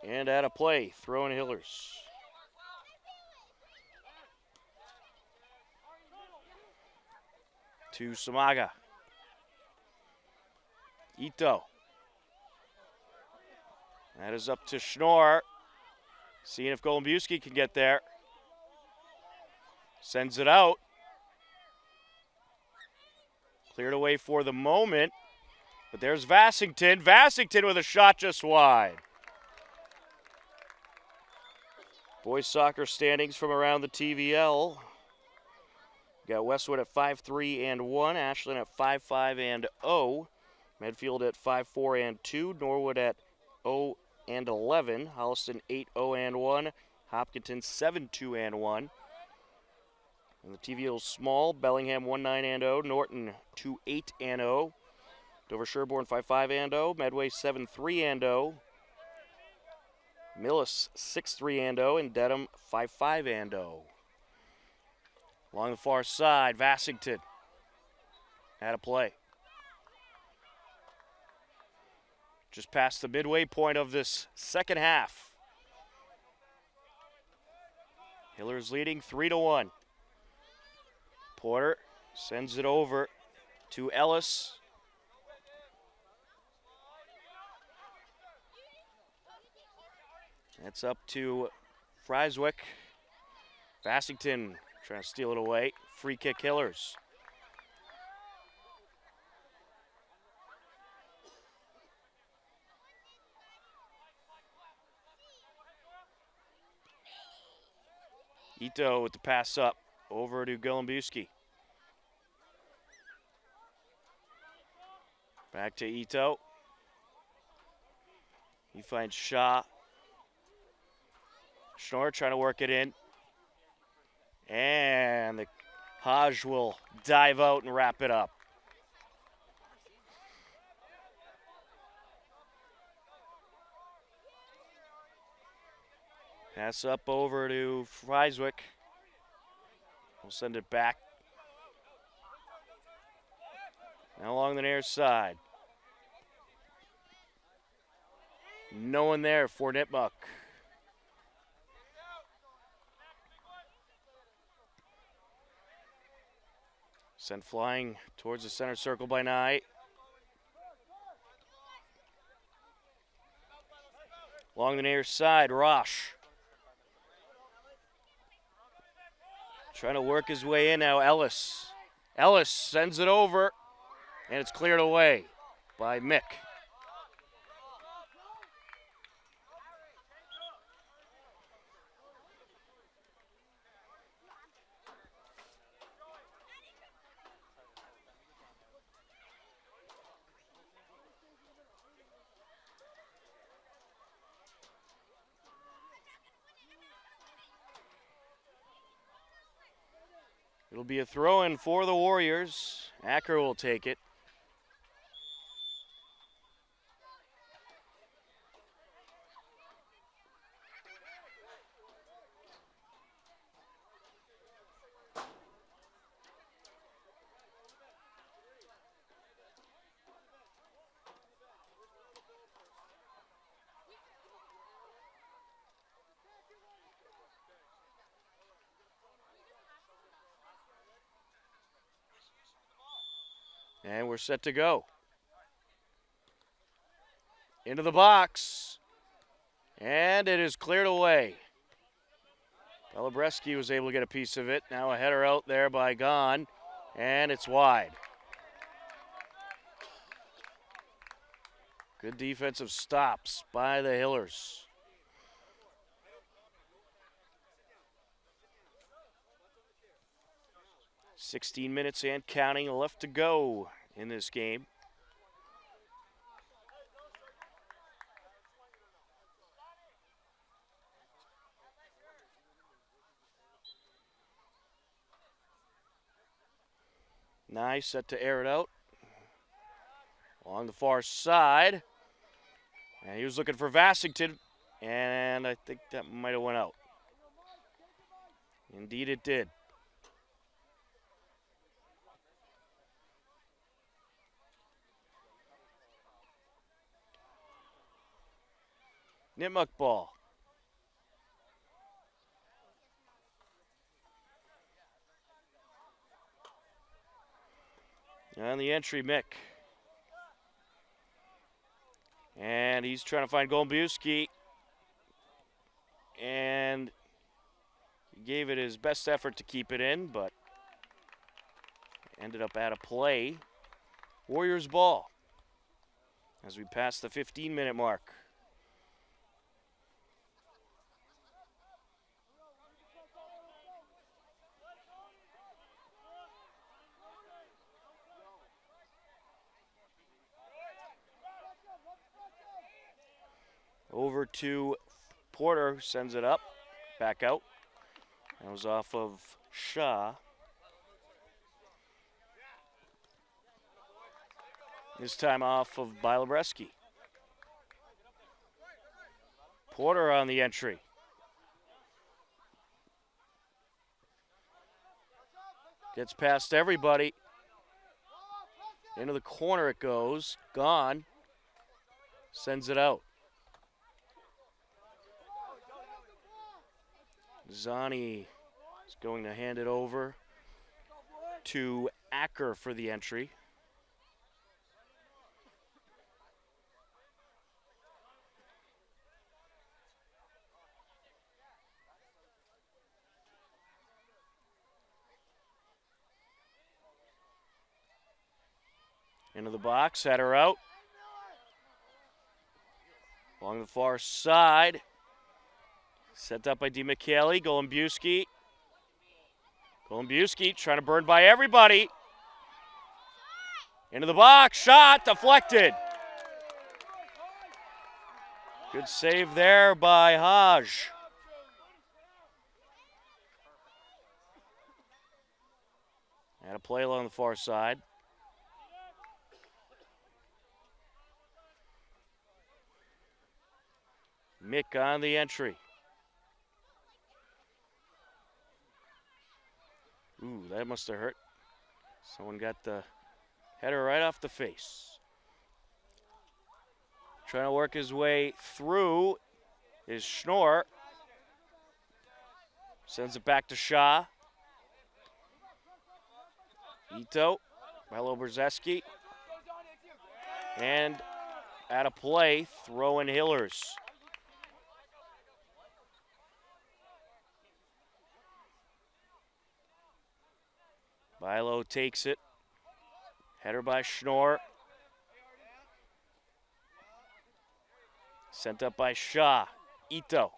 And out of play, throwing Hillers. To Samaga. Ito. That is up to Schnorr. Seeing if Golombuski can get there. Sends it out. Cleared away for the moment. But there's Vassington. Vassington with a shot just wide. Boys soccer standings from around the TVL. Got Westwood at 5-3-1, Ashland at 5-5-0, Medfield at 5-4-2, Norwood at 0-11, Holliston 8-0-1, Hopkinton 7-2-1. And the TVL small, Bellingham 1-9-0, Norton 2-8-0, Dover Sherborne 5-5-0, Medway 7-3-0, Millis 6-3-0, and Dedham 5-5-0. Along the far side, Vassington had a play. Just past the midway point of this second half. Hillers leading 3-1. Porter sends it over to Ellis. That's up to Frieswick. Vassington trying to steal it away. Free kick Hillers. Ito with the pass up over to Golombuski. Back to Ito. He finds Shaw. Schnorr trying to work it in. And the Haj will dive out and wrap it up. Pass up over to Frieswick. We'll send it back. Now along the near side. No one there for Nipmuc. Sent flying towards the center circle by Nye. Along the near side, Rosh. Trying to work his way in now, Ellis. Ellis sends it over, and it's cleared away by Mick. It'll be a throw-in for the Warriors. Acker will take it. And we're set to go. Into the box. And it is cleared away. Belobreski was able to get a piece of it. Now a header out there by Gahn. And it's wide. Good defensive stops by the Hillers. "16 minutes and counting left to go in this game. Nice, set to air it out. Along the far side. And he was looking for Vassington, and I think that might have went out. Indeed it did. Nipmuc ball. On the entry, Mick. And he's trying to find Golombiewski. And he gave it his best effort to keep it in, but ended up out of play. Warriors ball as we pass the 15-minute mark. Over to Porter, sends it up, back out. That was off of Shaw. This time off of Bilebreski. Porter on the entry. Gets past everybody. Into the corner it goes. Gone. Sends it out. Zani is going to hand it over to Acker for the entry. Into the box, header out. Along the far side. Set up by DeMichele, Golombiewski. Golombiewski trying to burn by everybody. Into the box, shot, deflected. Good save there by Haj. And a play along the far side. Mick on the entry. Ooh, that must have hurt. Someone got the header right off the face. Trying to work his way through is Schnorr. Sends it back to Shaw. Ito, Milo Brzeski. And out of play, throwing Hillers. Bilo takes it. Header by Schnorr. Sent up by Shaw. Ito.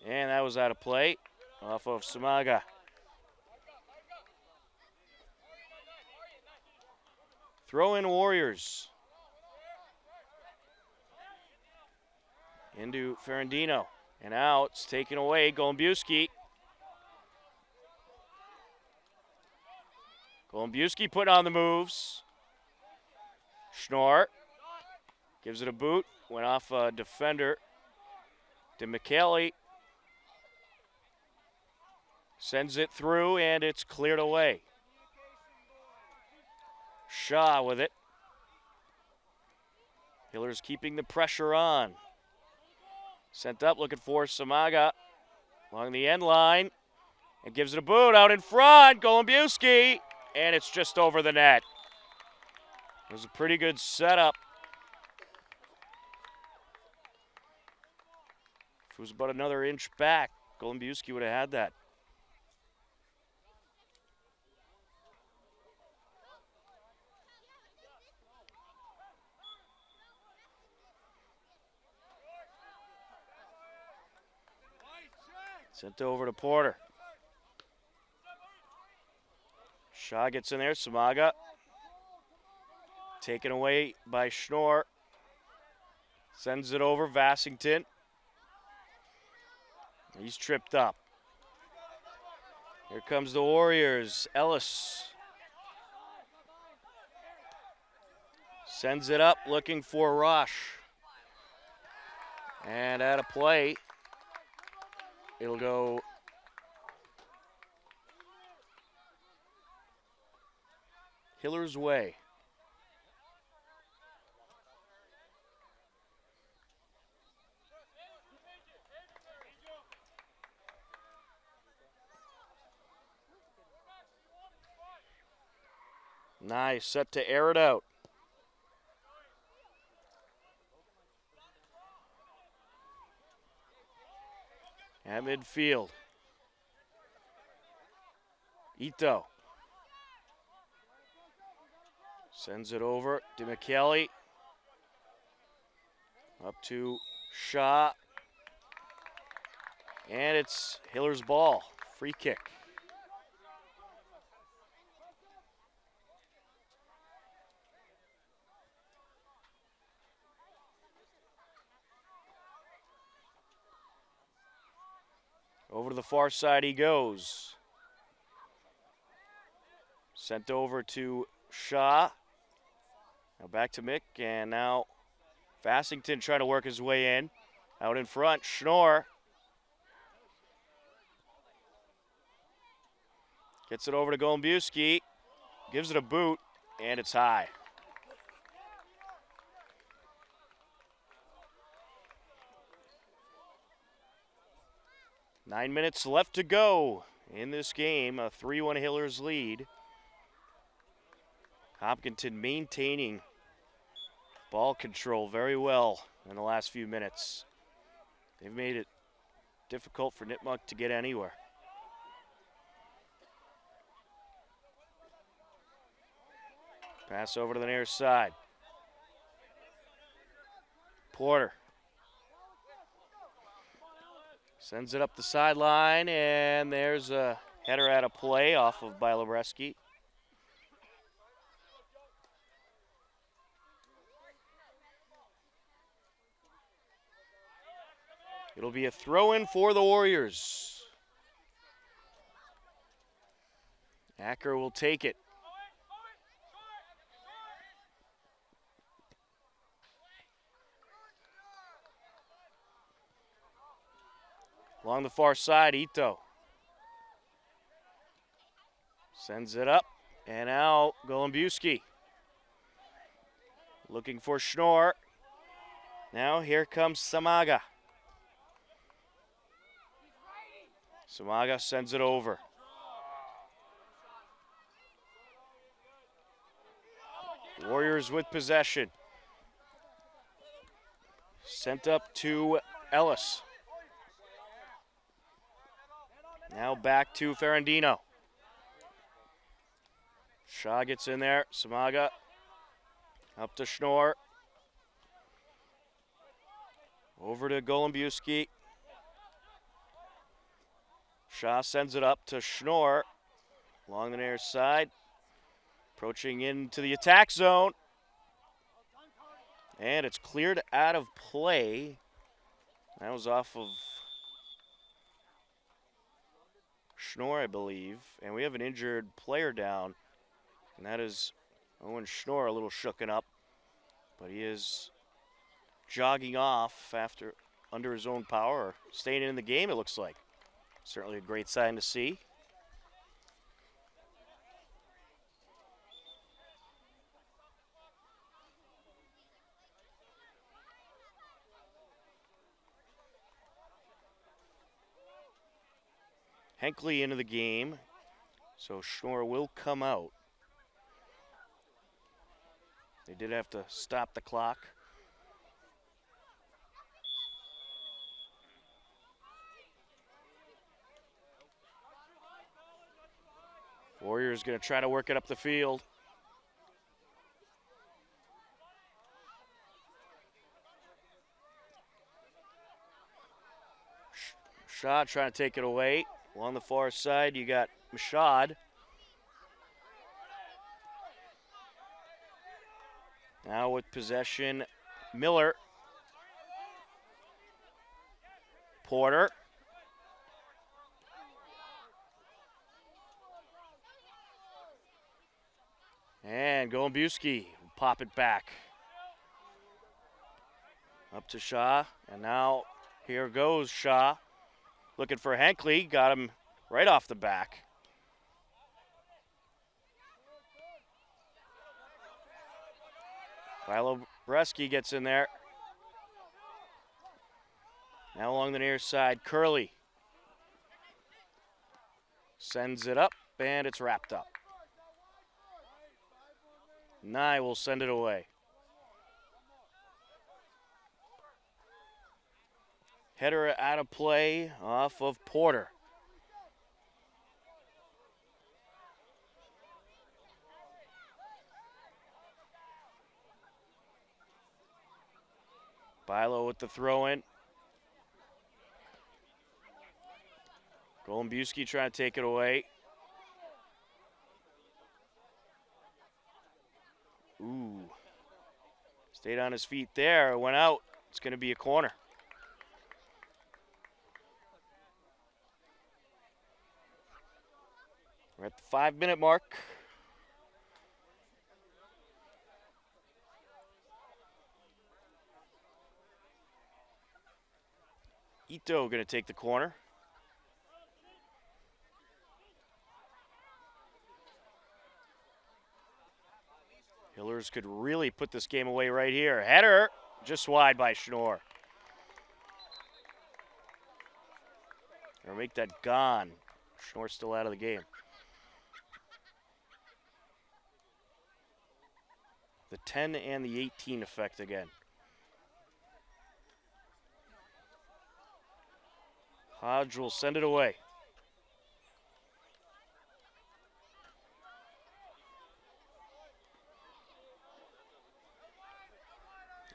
And that was out of play. Off of Samaga. Throw in Warriors. Into Ferrandino. And out, it's taken away, Golombiewski. Golombiewski putting on the moves. Schnorr gives it a boot, went off a defender. DeMichele sends it through, and it's cleared away. Shaw with it. Hillers keeping the pressure on. Sent up, looking for Samaga along the end line. And gives it a boot out in front. Golombiewski. And it's just over the net. It was a pretty good setup. If it was about another inch back, Golombiewski would have had that. Sent over to Porter. Shaw gets in there. Samaga. Taken away by Schnorr. Sends it over. Vassington. He's tripped up. Here comes the Warriors. Ellis. Sends it up, looking for Rush. And out of play. It'll go Hiller's way. Nice, set to air it out. At midfield. Ito. Sends it over to McKelly. Up to Shaw. And it's Hiller's ball. Free kick. Over to the far side he goes. Sent over to Shaw. Now back to Mick, and now Fassington trying to work his way in. Out in front, Schnorr. Gets it over to Golumbewski. Gives it a boot, and it's high. Nine minutes left to go in this game. A 3-1 Hillers lead. Hopkinton maintaining ball control very well in the last few minutes. They've made it difficult for Nipmuc to get anywhere. Pass over to the near side. Porter sends it up the sideline, and there's a header out of play off of Bilobreski. It'll be a throw-in for the Warriors. Acker will take it. Along the far side, Ito sends it up, and out Golumbewski. Looking for Schnorr. Now here comes Samaga. Samaga sends it over. Warriors with possession. Sent up to Ellis. Now back to Ferrandino. Shaw gets in there. Samaga up to Schnorr. Over to Golumbewski. Shaw sends it up to Schnorr along the near side. Approaching into the attack zone. And it's cleared out of play. That was off of Schnorr, I believe. And we have an injured player down. And that is Owen Schnorr, a little shooken up. But he is jogging off after under his own power, or staying in the game, it looks like. Certainly a great sign to see. Henkley into the game, so Schnorr will come out. They did have to stop the clock. Warriors going to try to work it up the field. Shaw trying to take it away. Along the far side, you got Mashad. Now with possession, Miller. Porter. And Golumbewski will pop it back. Up to Shaw, and now here goes Shaw. Looking for Henkley, got him right off the back. Bilobreski gets in there. Now along the near side, Curley sends it up, and it's wrapped up. Nye will send it away. Header out of play off of Porter. Bilo with the throw in. Golombuski trying to take it away. Ooh. Stayed on his feet there. Went out. It's going to be a corner. We're at the 5-minute mark. Ito going to take the corner. Hillers could really put this game away right here. Header just wide by Schnorr. Or make that gone. Schnorr's still out of the game. The 10 and the 18 effect again. Hodge will send it away.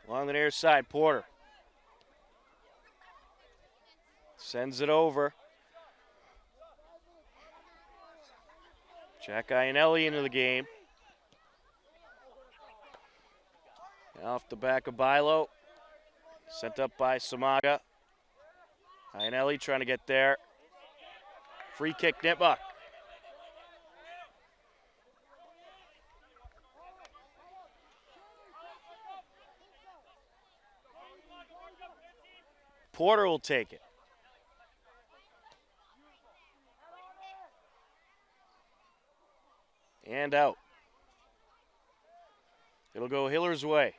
Along the near side, Porter. Sends it over. Jack Iannelli into the game. Off the back of Bilo. Sent up by Samaga. Iannelli trying to get there. Free kick, Nipmuc. Porter will take it. And out. It'll go Hiller's way.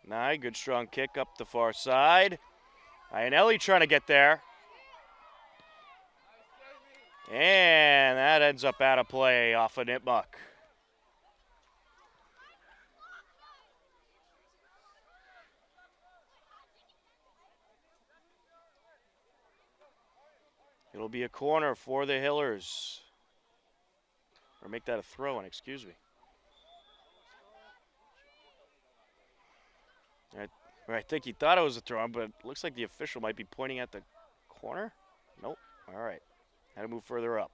Nye, good strong kick up the far side. Iannelli trying to get there. And that ends up out of play off of Nipmuc. It'll be a corner for the Hillers. Or make that a throw-in, excuse me. I think he thought it was a throw-in, but it looks like the official might be pointing at the corner. Nope. All right. Had to move further up.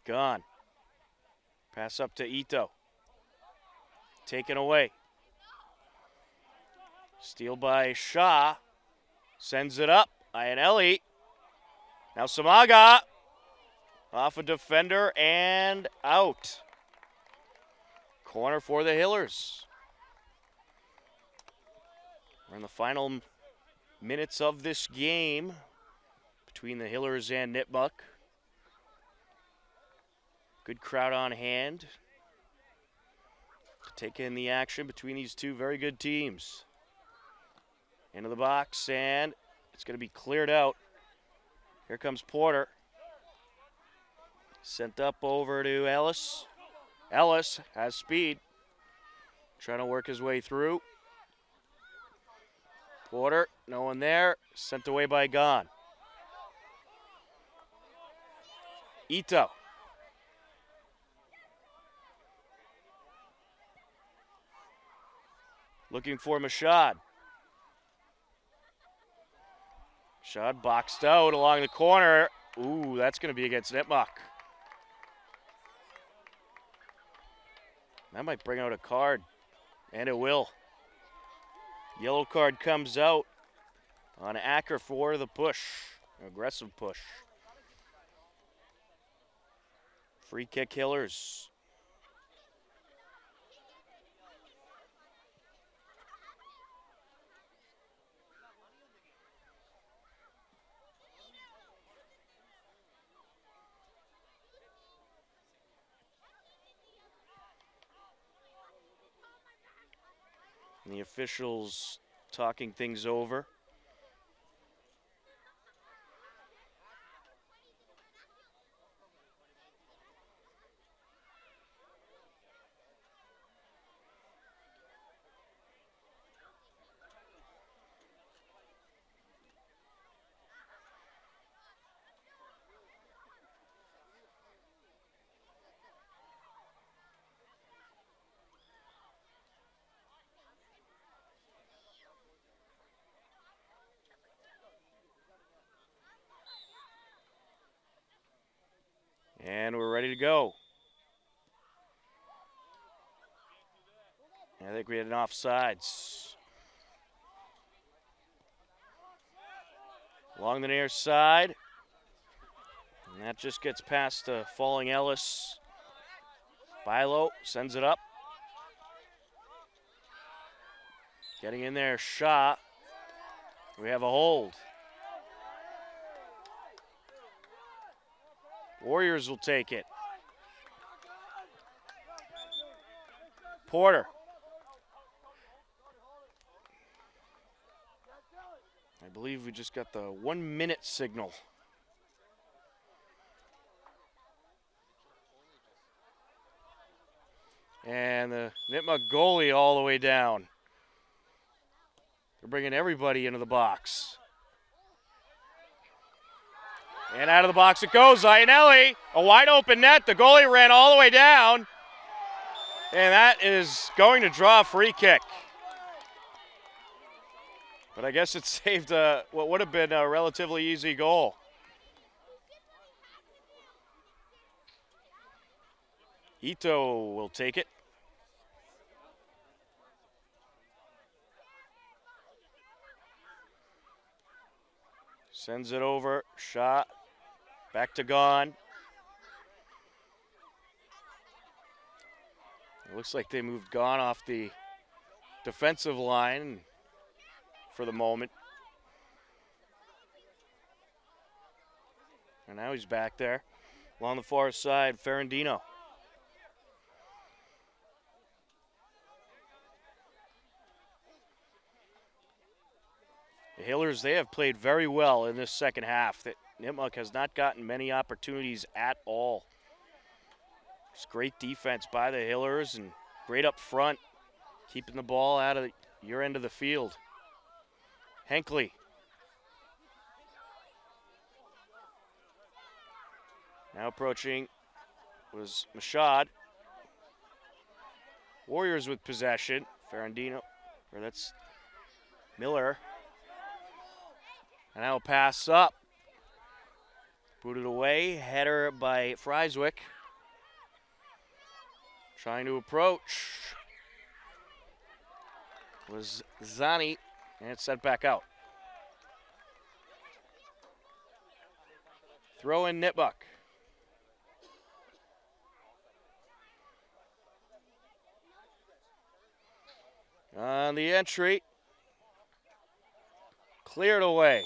Gone. Pass up to Ito. Taken away. Steal by Shaw. Sends it up. Iannelli. Now Samaga. Off a defender and out. Corner for the Hillers. We're in the final minutes of this game between the Hillers and Nipmuc. Good crowd on hand to take in the action between these two very good teams. Into the box, and it's going to be cleared out. Here comes Porter. Sent up over to Ellis. Ellis has speed. Trying to work his way through. Porter, no one there. Sent away by Gone. Ito. Looking for Mashad. Mashad boxed out along the corner. Ooh, that's going to be against Nipmuc. That might bring out a card, and it will. Yellow card comes out on Acker for the push, aggressive push. Free kick Hillers. And the officials talking things over. And we're ready to go. I think we had an offsides. Along the near side. And that just gets past falling Ellis. Bilo sends it up. Getting in there, shot. We have a hold. Warriors will take it. Porter. I believe we just got the 1 minute signal. And the Nipmuc goalie all the way down. They're bringing everybody into the box. And out of the box it goes. Iannelli, a wide open net. The goalie ran all the way down. And that is going to draw a free kick. But I guess it saved what would have been a relatively easy goal. Ito will take it. Sends it over, shot, back to Gone. It looks like they moved Gone off the defensive line for the moment. And now he's back there. Along the far side, Ferrandino. The Hillers, they have played very well in this second half. Nipmuc has not gotten many opportunities at all. It's great defense by the Hillers and great up front, keeping the ball out of your end of the field. Henkley. Now approaching was Mashad. Warriors with possession. Ferrandino, or that's Miller. And now a pass up. Booted away. Header by Frieswick. Trying to approach was Zani, and it's sent back out. Throw in Nipmuc. On the entry. Cleared away.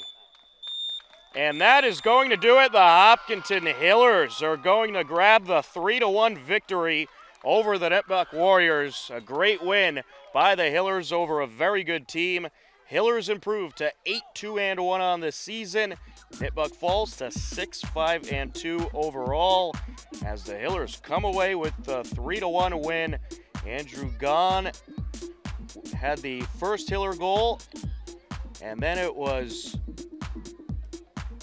And that is going to do it. The Hopkinton Hillers are going to grab the 3-1 victory over the Nipmuc Warriors. A great win by the Hillers over a very good team. Hillers improved to 8-2-1 on the season. Nipmuc falls to 6-5-2 overall as the Hillers come away with the 3-1 win. Andrew Gahn had the first Hiller goal, and then it was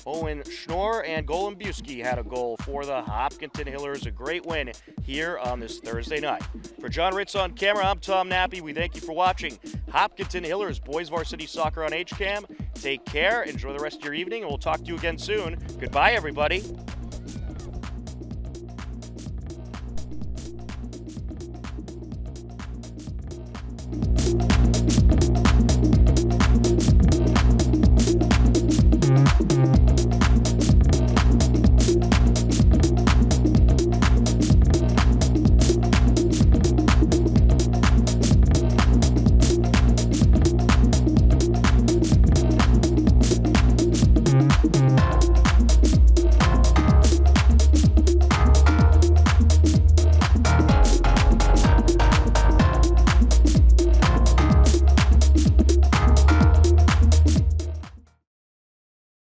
Owen Schnorr and Golan Buski had a goal for the Hopkinton Hillers. A great win here on this Thursday night. For John Ritz on camera, I'm Tom Nappy. We thank you for watching Hopkinton Hillers Boys Varsity Soccer on HCAM. Take care, enjoy the rest of your evening, and we'll talk to you again soon. Goodbye, everybody.